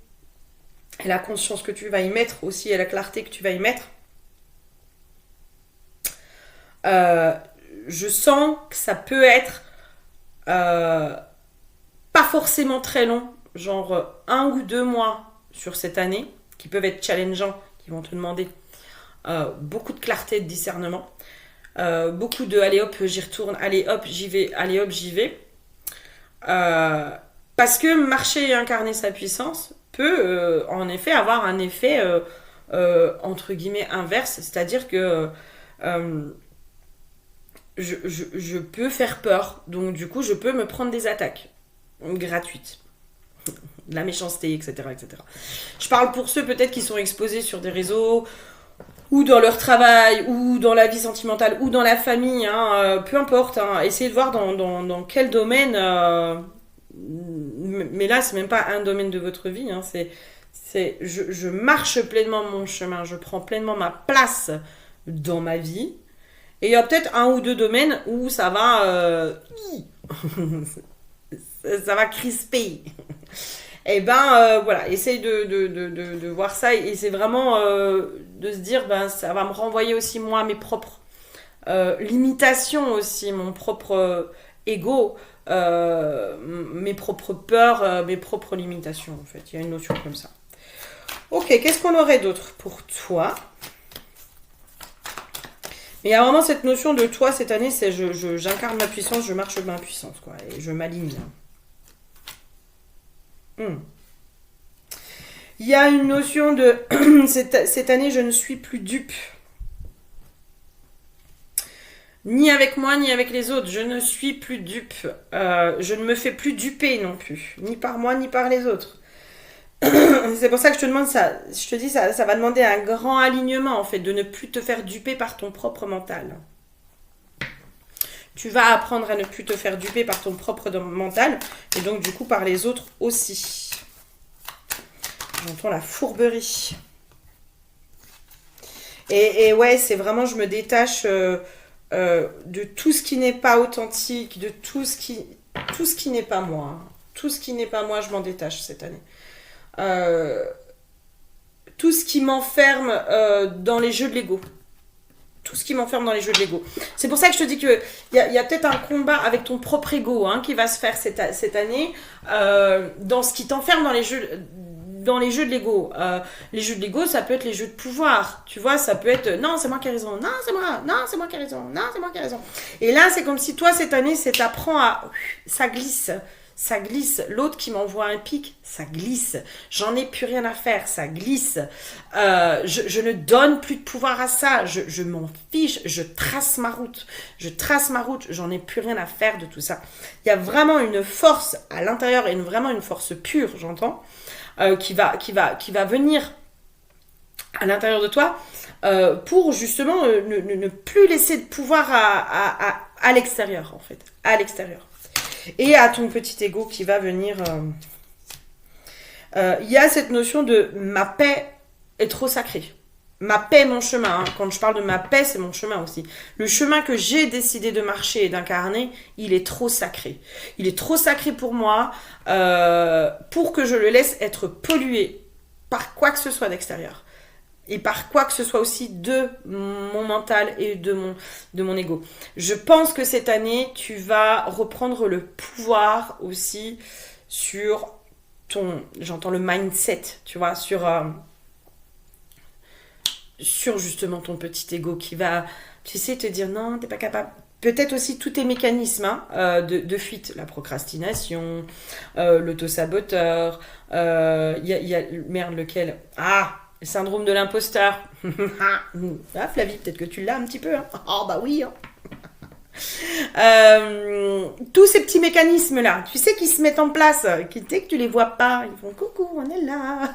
S1: et la conscience que tu vas y mettre aussi et la clarté que tu vas y mettre. Je sens que ça peut être pas forcément très long, genre 1 ou 2 mois sur cette année, qui peuvent être challengeants, qui vont te demander beaucoup de clarté et de discernement. Beaucoup de allez hop j'y retourne, allez hop j'y vais, allez hop j'y vais, parce que marcher et incarner sa puissance peut en effet avoir un effet entre guillemets inverse, c'est-à-dire que je peux faire peur, donc du coup je peux me prendre des attaques gratuites, de la méchanceté, etc., etc. Je parle pour ceux peut-être qui sont exposés sur des réseaux ou dans leur travail, ou dans la vie sentimentale, ou dans la famille, hein, peu importe. Hein, essayez de voir dans quel domaine. Mais là, c'est même pas un domaine de votre vie. Hein, je marche pleinement mon chemin, je prends pleinement ma place dans ma vie. Et il y a peut-être 1 ou 2 domaines où ça va, ça va crisper. Et ben voilà, essaye de voir ça et c'est vraiment de se dire ben ça va me renvoyer aussi moi mes propres limitations aussi, mon propre ego, mes propres peurs, mes propres limitations en fait. Il y a une notion comme ça. Ok, qu'est-ce qu'on aurait d'autre pour toi? Mais il y a vraiment cette notion de toi cette année, c'est j'incarne ma puissance, je marche ma puissance quoi, et je m'aligne. Il y a une notion de cette année je ne suis plus dupe, ni avec moi ni avec les autres, je ne suis plus dupe, je ne me fais plus duper non plus, ni par moi ni par les autres. C'est pour ça que je te demande ça, je te dis ça va demander un grand alignement en fait, de ne plus te faire duper par ton propre mental. Tu vas apprendre à ne plus te faire duper par ton propre mental et donc du coup par les autres aussi. J'entends la fourberie. Et ouais, c'est vraiment, je me détache de tout ce qui n'est pas authentique, de tout ce qui n'est pas moi. Tout ce qui n'est pas moi, je m'en détache cette année. Tout ce qui m'enferme dans les jeux de l'ego. Tout ce qui m'enferme dans les jeux de l'ego. C'est pour ça que je te dis qu'il y a peut-être un combat avec ton propre ego hein, qui va se faire cette année dans ce qui t'enferme dans les jeux de l'ego. Les jeux de l'ego, ça peut être les jeux de pouvoir. Tu vois, ça peut être non, c'est moi qui ai raison. Non, c'est moi. Non, c'est moi qui ai raison. Non, c'est moi qui ai raison. Et là, c'est comme si toi, cette année, c'est t'apprends à... Ça glisse. Ça glisse. L'autre qui m'envoie un pic, ça glisse. J'en ai plus rien à faire, ça glisse. Je ne donne plus de pouvoir à ça. Je m'en fiche. Je trace ma route. J'en ai plus rien à faire de tout ça. Il y a vraiment une force à l'intérieur et vraiment une force pure, j'entends. Qui va venir à l'intérieur de toi pour justement ne plus laisser de pouvoir à l'extérieur en fait, à l'extérieur et à ton petit ego qui va venir. Il y a cette notion de ma paix est trop sacrée. Ma paix, mon chemin. Hein. Quand je parle de ma paix, c'est mon chemin aussi. Le chemin que j'ai décidé de marcher et d'incarner, il est trop sacré. Il est trop sacré pour moi pour que je le laisse être pollué par quoi que ce soit d'extérieur. et par quoi que ce soit aussi de mon mental et de mon ego. Je pense que cette année, tu vas reprendre le pouvoir aussi sur j'entends le mindset, tu vois, sur justement ton petit ego qui va, tu sais, te dire non, t'es pas capable. Peut-être aussi tous tes mécanismes de fuite, la procrastination, l'autosaboteur, merde, lequel? Ah, le syndrome de l'imposteur. Ah, Flavie, peut-être que tu l'as un petit peu. Hein. Oh, bah oui. Hein. Tous ces petits mécanismes-là, tu sais, qui se mettent en place, qui dès que tu les vois pas, ils font coucou, on est là.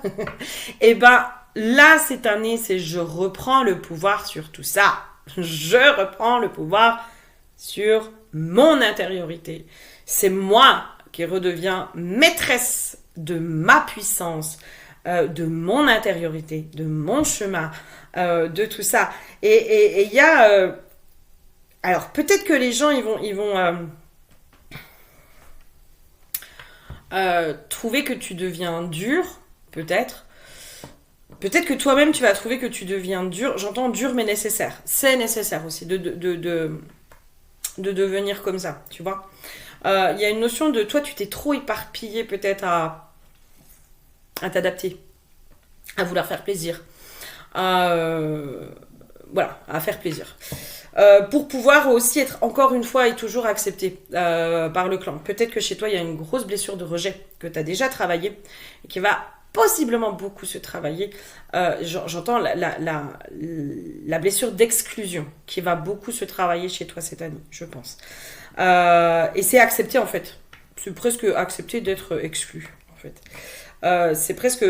S1: Et ben là, cette année, c'est je reprends le pouvoir sur tout ça. Je reprends le pouvoir sur mon intériorité. C'est moi qui redeviens maîtresse de ma puissance, de mon intériorité, de mon chemin, de tout ça. Et il y a... alors, peut-être que les gens, ils vont trouver que tu deviens dur, peut-être. Peut-être que toi-même, tu vas trouver que tu deviens dur. J'entends dur, mais nécessaire. C'est nécessaire aussi de devenir comme ça, tu vois. Il y a une notion de toi, tu t'es trop éparpillé peut-être à t'adapter, à vouloir faire plaisir, voilà, à faire plaisir. Pour pouvoir aussi être encore une fois et toujours accepté par le clan. Peut-être que chez toi, il y a une grosse blessure de rejet que tu as déjà travaillée et qui va possiblement beaucoup se travailler. J'entends la blessure d'exclusion qui va beaucoup se travailler chez toi cette année, je pense. Et c'est accepter en fait. C'est presque accepter d'être exclu en fait. C'est presque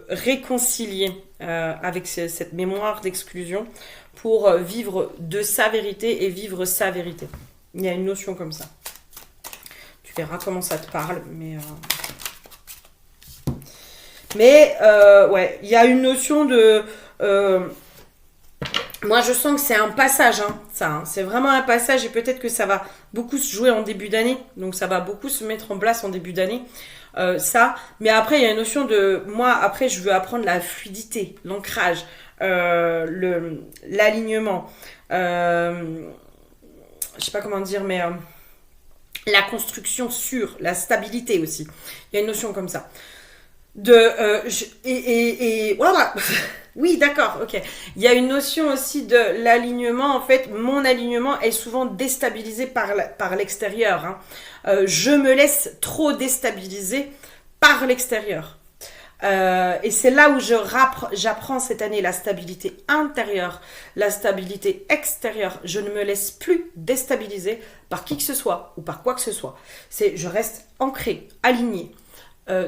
S1: réconcilier avec cette mémoire d'exclusion pour vivre de sa vérité et vivre sa vérité. Il y a une notion comme ça. Tu verras comment ça te parle, mais ouais, il y a une notion de... moi, je sens que c'est un passage, hein, ça. Hein. C'est vraiment un passage et peut-être que ça va beaucoup se jouer en début d'année. Donc, ça va beaucoup se mettre en place en début d'année. Ça. Mais après, il y a une notion de... Moi, après, je veux apprendre la fluidité, l'ancrage, l'alignement. Je sais pas comment dire, mais... la construction sûre, la stabilité aussi. Il y a une notion comme ça. Voilà. Oui, d'accord, ok. Il y a une notion aussi de l'alignement. En fait, mon alignement est souvent déstabilisé par l'extérieur. Hein. Je me laisse trop déstabiliser par l'extérieur. Et c'est là où j'apprends cette année la stabilité intérieure, la stabilité extérieure. Je ne me laisse plus déstabiliser par qui que ce soit ou par quoi que ce soit. Je reste ancrée, alignée.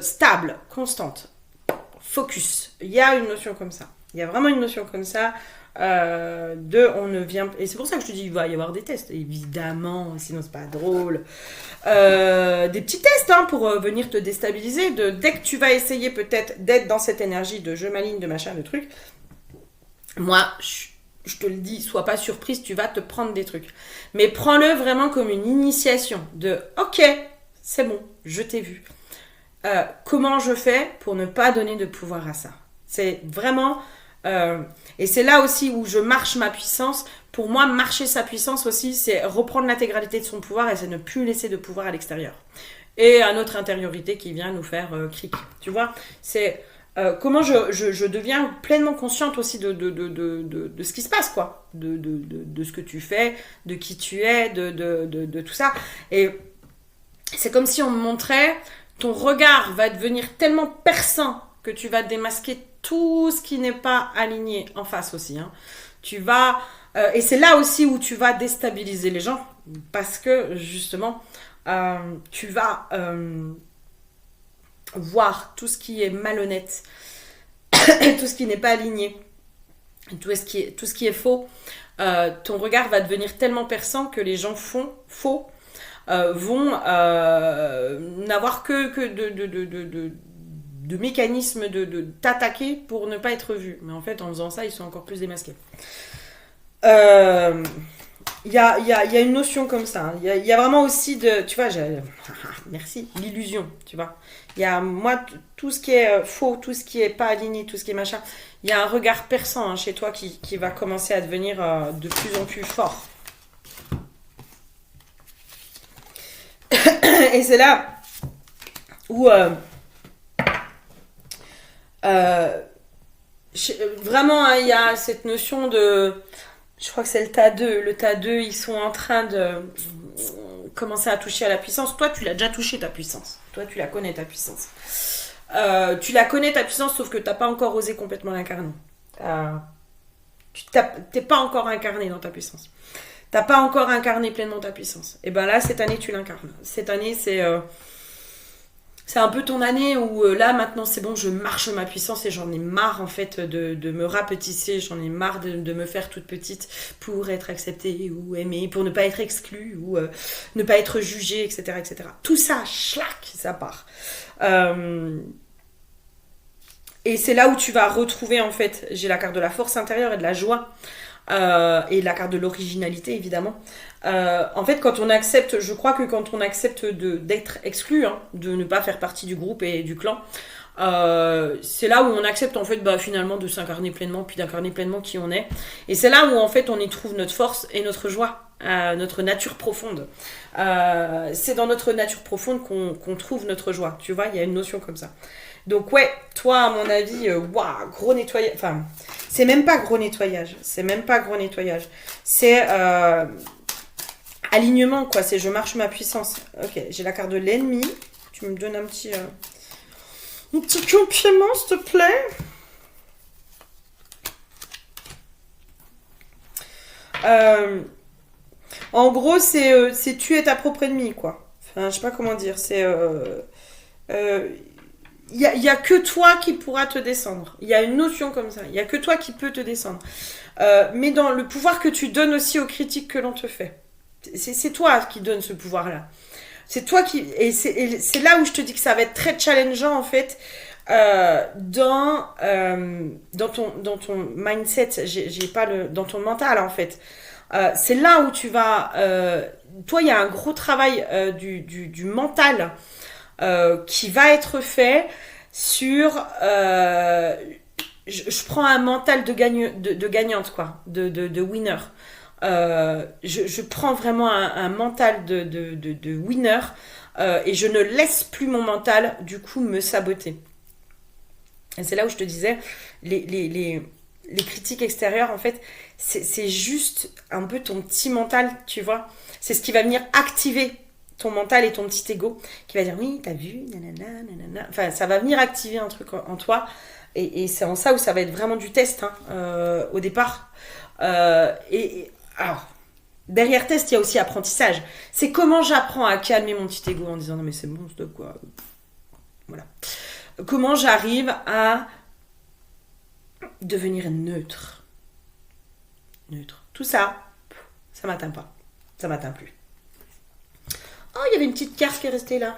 S1: Stable, constante, focus. Il y a une notion comme ça. Il y a vraiment une notion comme ça on ne vient... Et c'est pour ça que je te dis, il va y avoir des tests, évidemment, sinon c'est pas drôle. Des petits tests hein, pour venir te déstabiliser. Dès que tu vas essayer peut-être d'être dans cette énergie de je m'aligne, de machin, de trucs, moi, je te le dis, sois pas surprise, tu vas te prendre des trucs. Mais prends-le vraiment comme une initiation de ok, c'est bon, je t'ai vu. Comment je fais pour ne pas donner de pouvoir à ça. C'est vraiment... et c'est là aussi où je marche ma puissance. Pour moi, marcher sa puissance aussi, c'est reprendre l'intégralité de son pouvoir et c'est ne plus laisser de pouvoir à l'extérieur. Et à notre intériorité qui vient nous faire cric. Tu vois, c'est comment je deviens pleinement consciente aussi de ce qui se passe, quoi. De ce que tu fais, de qui tu es, de tout ça. Et c'est comme si on me montrait... Ton regard va devenir tellement perçant que tu vas démasquer tout ce qui n'est pas aligné en face aussi. Hein. Tu vas... et c'est là aussi où tu vas déstabiliser les gens. Parce que, justement, tu vas voir tout ce qui est malhonnête. Tout ce qui n'est pas aligné. Tout ce qui est faux. Ton regard va devenir tellement perçant que les gens font faux. Vont n'avoir que de mécanismes de t'attaquer pour ne pas être vus. Mais en fait, en faisant ça, ils sont encore plus démasqués. Il y a une notion comme ça. Il y a vraiment aussi de... Tu vois, merci, l'illusion, tu vois. Il y a, moi, tout ce qui est faux, tout ce qui est pas aligné, tout ce qui est machin, il y a un regard perçant chez toi qui va commencer à devenir de plus en plus fort. Et c'est là où vraiment il y a cette notion de, je crois que c'est le tas 2. Le tas 2, ils sont en train de commencer à toucher à la puissance. Toi, tu l'as déjà touché, ta puissance. Toi, tu la connais, ta puissance. Tu la connais, ta puissance, sauf que tu n'as pas encore osé complètement l'incarner. Tu n'es pas encore incarné dans ta puissance. Tu n'as pas encore incarné pleinement ta puissance. Et bien là, cette année, tu l'incarnes. Cette année, c'est un peu ton année où là, maintenant, c'est bon, je marche ma puissance et j'en ai marre, en fait, de me rapetisser. J'en ai marre de me faire toute petite pour être acceptée ou aimée, pour ne pas être exclue ou ne pas être jugée, etc., etc. Tout ça, schlac, ça part. Et c'est là où tu vas retrouver, en fait, j'ai la carte de la force intérieure et de la joie. Et la carte de l'originalité, évidemment. En fait, quand on accepte, je crois que quand on accepte d'être exclu, hein, de ne pas faire partie du groupe et du clan, c'est là où on accepte, en fait, finalement, de s'incarner pleinement, puis d'incarner pleinement qui on est. Et c'est là où, en fait, on y trouve notre force et notre joie, notre nature profonde. C'est dans notre nature profonde qu'on trouve notre joie. Tu vois, il y a une notion comme ça. Donc ouais, toi, à mon avis, gros nettoyage. Enfin, c'est même pas gros nettoyage. C'est alignement, quoi. C'est je marche ma puissance. Ok, j'ai la carte de l'ennemi. Tu me donnes un petit compliment, s'il te plaît. En gros, c'est tu es ta propre ennemie, quoi. Enfin, je sais pas comment dire. C'est il y a que toi qui pourra te descendre. Il y a une notion comme ça. Il y a que toi qui peux te descendre. Mais dans le pouvoir que tu donnes aussi aux critiques que l'on te fait. C'est toi qui donne ce pouvoir-là. C'est toi qui... Et c'est là où je te dis que ça va être très challengeant, en fait, dans ton mindset. J'ai pas dans ton mental, en fait. C'est là où tu vas... toi, il y a un gros travail du mental qui va être fait sur... je prends un mental de gagnante, quoi, de winner. Je prends vraiment un mental de winner et je ne laisse plus mon mental, du coup, me saboter. Et c'est là où je te disais, les critiques extérieures, en fait, c'est juste un peu ton petit mental, tu vois. C'est ce qui va venir activer ton mental et ton petit ego qui va dire oui, t'as vu, nanana, nanana. Enfin, ça va venir activer un truc en toi et c'est en ça où ça va être vraiment du test au départ. Alors, derrière test, il y a aussi apprentissage. C'est comment j'apprends à calmer mon petit ego en disant non mais c'est bon, stop quoi. Voilà. Comment j'arrive à devenir neutre. Tout ça, ça m'atteint pas. Ça m'atteint plus. Oh, il y avait une petite carte qui est restée là.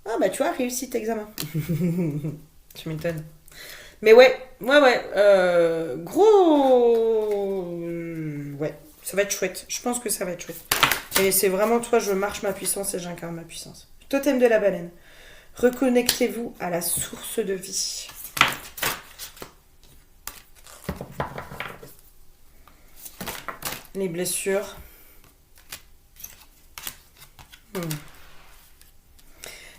S1: Ah bah tu vois, réussi cet examen. Tu m'étonnes. Mais ouais. Gros... Ouais, ça va être chouette. Je pense que ça va être chouette. Et c'est vraiment, toi, je marche ma puissance et j'incarne ma puissance. Totem de la baleine. Reconnectez-vous à la source de vie. Les blessures.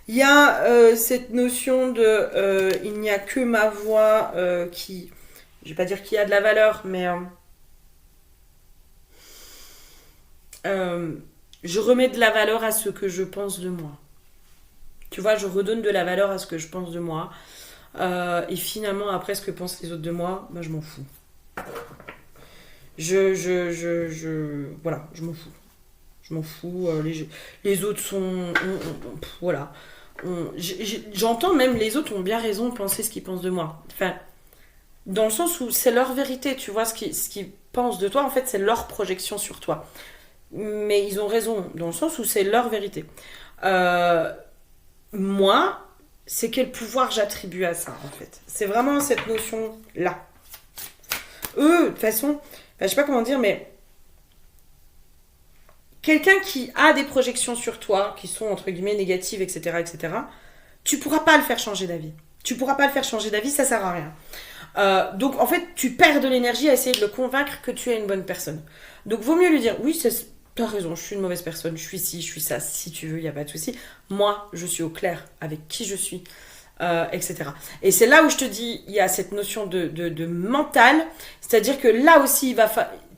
S1: Il y a cette notion de il n'y a que ma voix qui, je vais pas dire qu'il y a de la valeur, mais je remets de la valeur à ce que je pense de moi. Tu vois, je redonne de la valeur à ce que je pense de moi. Et finalement, après, ce que pensent les autres de moi, bah, je m'en fous. Voilà, je m'en fous. Je m'en fous. Les autres sont... voilà. J'entends même les autres ont bien raison de penser ce qu'ils pensent de moi. Enfin, dans le sens où c'est leur vérité, tu vois, ce qu'ils pensent de toi, en fait, c'est leur projection sur toi. Mais ils ont raison, dans le sens où c'est leur vérité. Moi, c'est quel pouvoir j'attribue à ça, en fait. C'est vraiment cette notion-là. Eux, de toute façon, je sais pas comment dire, mais quelqu'un qui a des projections sur toi, qui sont entre guillemets négatives, etc., etc., tu pourras pas le faire changer d'avis. Tu pourras pas le faire changer d'avis, ça sert à rien. Donc en fait, tu perds de l'énergie à essayer de le convaincre que tu es une bonne personne. Donc vaut mieux lui dire, oui, t'as raison, je suis une mauvaise personne, je suis ci, je suis ça, si tu veux, il n'y a pas de souci. Moi, je suis au clair avec qui je suis, etc. Et c'est là où je te dis, il y a cette notion de mental, c'est-à-dire que là aussi,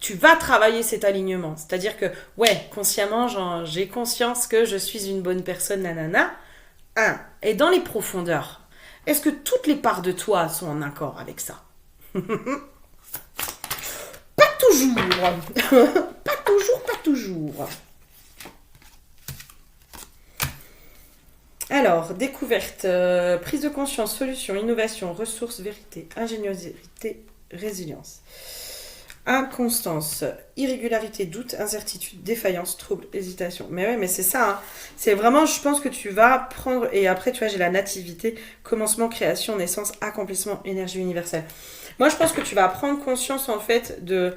S1: tu vas travailler cet alignement. C'est-à-dire que, ouais, consciemment, j'ai conscience que je suis une bonne personne, nanana. Et dans les profondeurs, est-ce que toutes les parts de toi sont en accord avec ça? Pas toujours. Pas toujours. Alors, découverte, prise de conscience, solution, innovation, ressources, vérité, ingéniosité, résilience. Inconstance, irrégularité, doute, incertitude, défaillance, trouble, hésitation. Mais ouais, mais c'est ça. Hein. C'est vraiment, je pense que tu vas prendre... Et après, tu vois, j'ai la nativité, commencement, création, naissance, accomplissement, énergie universelle. Moi, je pense que tu vas prendre conscience, en fait, de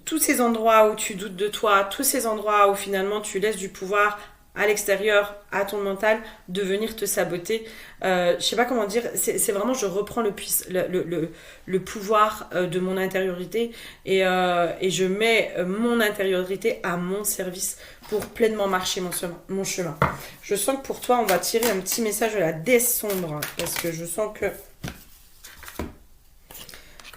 S1: tous ces endroits où tu doutes de toi, tous ces endroits où, finalement, tu laisses du pouvoir à l'extérieur, à ton mental, de venir te saboter. Je sais pas comment dire, c'est vraiment, je reprends le pouvoir de mon intériorité et je mets mon intériorité à mon service pour pleinement marcher mon chemin. Je sens que pour toi, on va tirer un petit message de la déesse sombre, parce que je sens que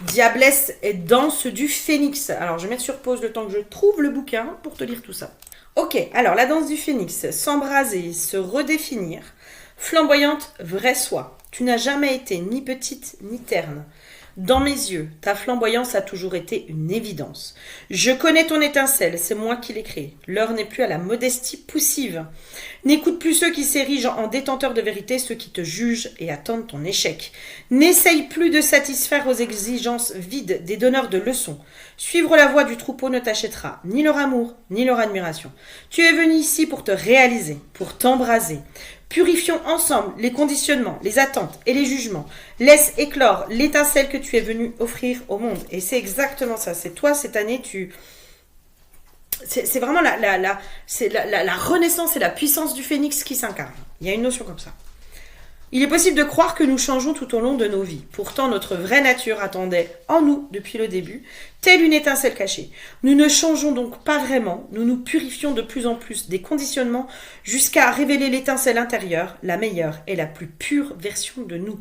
S1: Diablesse est danse du phénix. Alors, je vais mettre sur pause le temps que je trouve le bouquin pour te lire tout ça. Ok, alors la danse du phénix, s'embraser, se redéfinir, flamboyante, vraie soi. Tu n'as jamais été ni petite ni terne. Dans mes yeux, ta flamboyance a toujours été une évidence. Je connais ton étincelle, c'est moi qui l'ai créée. L'heure n'est plus à la modestie poussive. N'écoute plus ceux qui s'érigent en détenteurs de vérité, ceux qui te jugent et attendent ton échec. N'essaye plus de satisfaire aux exigences vides des donneurs de leçons. Suivre la voie du troupeau ne t'achètera ni leur amour, ni leur admiration. Tu es venu ici pour te réaliser, pour t'embraser. Purifions ensemble les conditionnements, les attentes et les jugements. Laisse éclore l'étincelle que tu es venu offrir au monde. Et c'est exactement ça. C'est toi, cette année, c'est vraiment la renaissance et la puissance du phénix qui s'incarne. Il y a une notion comme ça. Il est possible de croire que nous changeons tout au long de nos vies. Pourtant, notre vraie nature attendait en nous depuis le début, telle une étincelle cachée. Nous ne changeons donc pas vraiment, nous nous purifions de plus en plus des conditionnements jusqu'à révéler l'étincelle intérieure, la meilleure et la plus pure version de nous.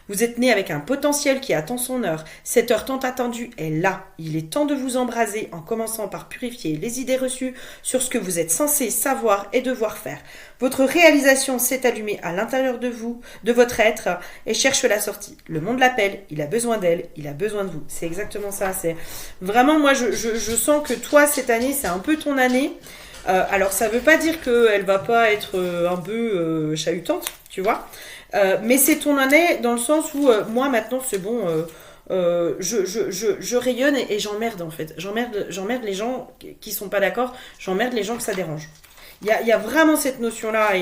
S1: Vous êtes né avec un potentiel qui attend son heure. Cette heure tant attendue est là. Il est temps de vous embraser en commençant par purifier les idées reçues sur ce que vous êtes censé savoir et devoir faire. Votre réalisation s'est allumée à l'intérieur de vous, de votre être, et cherche la sortie. Le monde l'appelle, il a besoin d'elle, il a besoin de vous. C'est exactement ça. C'est vraiment, moi, je sens que toi, cette année, c'est un peu ton année. Alors, ça veut pas dire qu'elle va pas être un peu chahutante, tu vois. Mais c'est ton année dans le sens où moi maintenant c'est bon, je rayonne et j'emmerde en fait. J'emmerde les gens qui sont pas d'accord, j'emmerde les gens que ça dérange. Il y a vraiment cette notion-là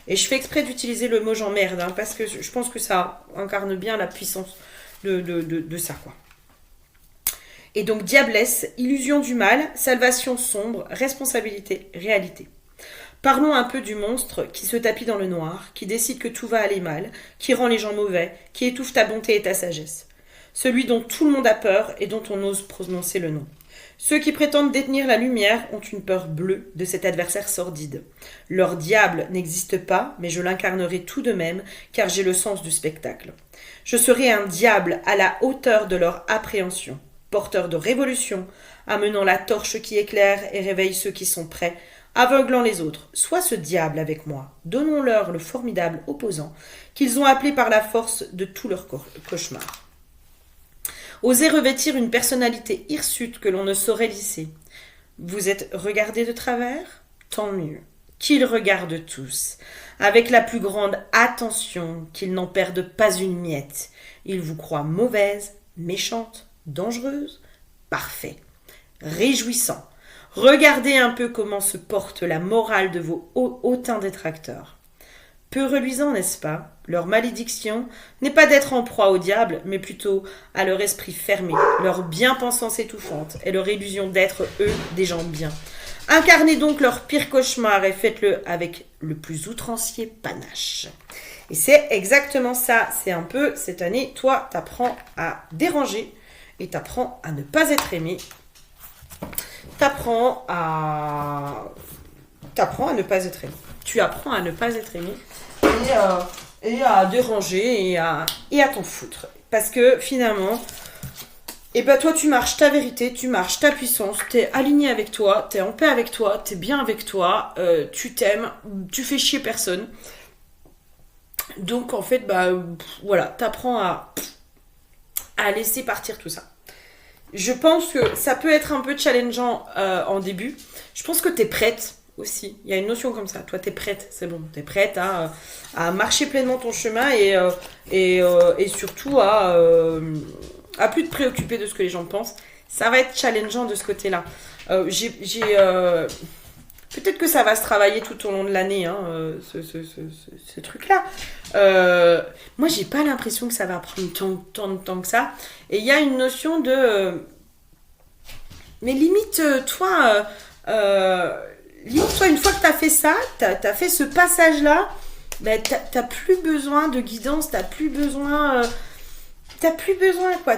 S1: et je fais exprès d'utiliser le mot j'emmerde hein, parce que je pense que ça incarne bien la puissance de ça quoi. Et donc diablesse, illusion du mal, salvation sombre, responsabilité, réalité. Parlons un peu du monstre qui se tapit dans le noir, qui décide que tout va aller mal, qui rend les gens mauvais, qui étouffe ta bonté et ta sagesse. Celui dont tout le monde a peur et dont on ose prononcer le nom. Ceux qui prétendent détenir la lumière ont une peur bleue de cet adversaire sordide. Leur diable n'existe pas, mais je l'incarnerai tout de même, car j'ai le sens du spectacle. Je serai un diable à la hauteur de leur appréhension, porteur de révolution, amenant la torche qui éclaire et réveille ceux qui sont prêts, aveuglant les autres. Sois ce diable avec moi. Donnons-leur le formidable opposant qu'ils ont appelé par la force de tout leur cauchemar. Osez revêtir une personnalité hirsute que l'on ne saurait lisser. Vous êtes regardés de travers ? Tant mieux. Qu'ils regardent tous, avec la plus grande attention, qu'ils n'en perdent pas une miette. Ils vous croient mauvaise, méchante, dangereuse ? Parfait. Réjouissant. Regardez un peu comment se porte la morale de vos hautains détracteurs. Peu reluisant, n'est-ce pas ? Leur malédiction n'est pas d'être en proie au diable, mais plutôt à leur esprit fermé, leur bien-pensance étouffante et leur illusion d'être, eux, des gens bien. Incarnez donc leur pire cauchemar et faites-le avec le plus outrancier panache. Et c'est exactement ça. C'est un peu, cette année, toi, t'apprends à déranger et t'apprends à ne pas être aimé. T'apprends à ne pas être aimé. Tu apprends à ne pas être aimé et à déranger et à t'en foutre. Parce que finalement, toi tu marches ta vérité, tu marches ta puissance, t'es aligné avec toi, t'es en paix avec toi, t'es bien avec toi, tu t'aimes, tu fais chier personne. Donc en fait, voilà, t'apprends à laisser partir tout ça. Je pense que ça peut être un peu challengeant en début. Je pense que t'es prête aussi. Il y a une notion comme ça. Toi, t'es prête, c'est bon. T'es prête à marcher pleinement ton chemin et surtout à plus te préoccuper de ce que les gens pensent. Ça va être challengeant de ce côté-là. Peut-être que ça va se travailler tout au long de l'année, hein, ce truc-là. Moi, j'ai pas l'impression que ça va prendre tant de temps que ça. Et il y a une notion de... mais limite, toi, une fois que t'as fait ça, t'as fait ce passage-là, t'as plus besoin de guidance, t'as plus besoin, quoi.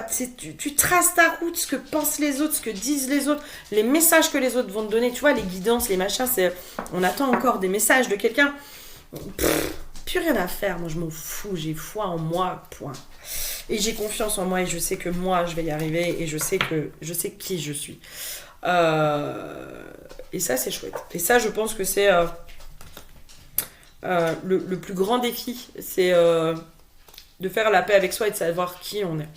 S1: Tu traces ta route, ce que pensent les autres, ce que disent les autres, les messages que les autres vont te donner. Tu vois, les guidances, les machins, on attend encore des messages de quelqu'un. Plus rien à faire. Moi, je m'en fous. J'ai foi en moi, point. Et j'ai confiance en moi et je sais que moi, je vais y arriver et je sais qui je suis. Et ça, c'est chouette. Et ça, je pense que c'est le plus grand défi. C'est... de faire la paix avec soi et de savoir qui on est.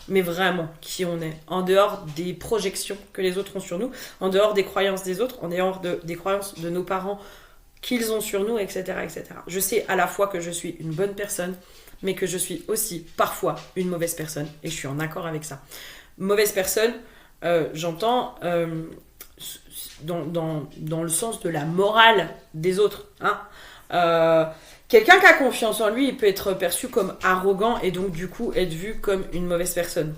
S1: Mais vraiment, qui on est. En dehors des projections que les autres ont sur nous, en dehors des croyances des autres, en dehors des croyances de nos parents qu'ils ont sur nous, etc., etc. Je sais à la fois que je suis une bonne personne, mais que je suis aussi parfois une mauvaise personne. Et je suis en accord avec ça. Mauvaise personne, j'entends dans le sens de la morale des autres. Hein. Quelqu'un qui a confiance en lui, il peut être perçu comme arrogant et donc du coup être vu comme une mauvaise personne.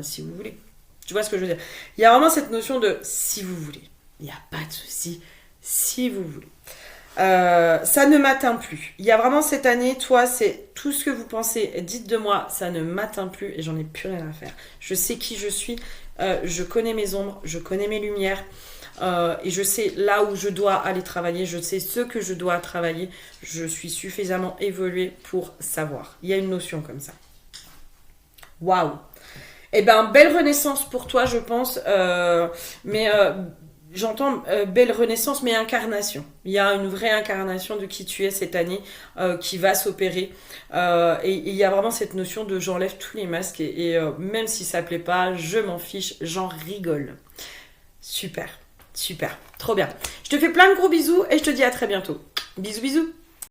S1: Si vous voulez. Tu vois ce que je veux dire? Il y a vraiment cette notion de si vous voulez. Il n'y a pas de souci. Si vous voulez. Ça ne m'atteint plus. Il y a vraiment cette année, toi, c'est tout ce que vous pensez. Dites de moi, ça ne m'atteint plus et j'en ai plus rien à faire. Je sais qui je suis. Je connais mes ombres. Je connais mes lumières. Et je sais là où je dois aller travailler, je sais ce que je dois travailler, je suis suffisamment évoluée pour savoir. Il y a une notion comme ça. Waouh! Belle renaissance pour toi, je pense, mais j'entends belle renaissance, mais incarnation. Il y a une vraie incarnation de qui tu es cette année qui va s'opérer. Et il y a vraiment cette notion de j'enlève tous les masques et même si ça plaît pas, je m'en fiche, j'en rigole. Super. Super, trop bien. Je te fais plein de gros bisous et je te dis à très bientôt. Bisous, bisous.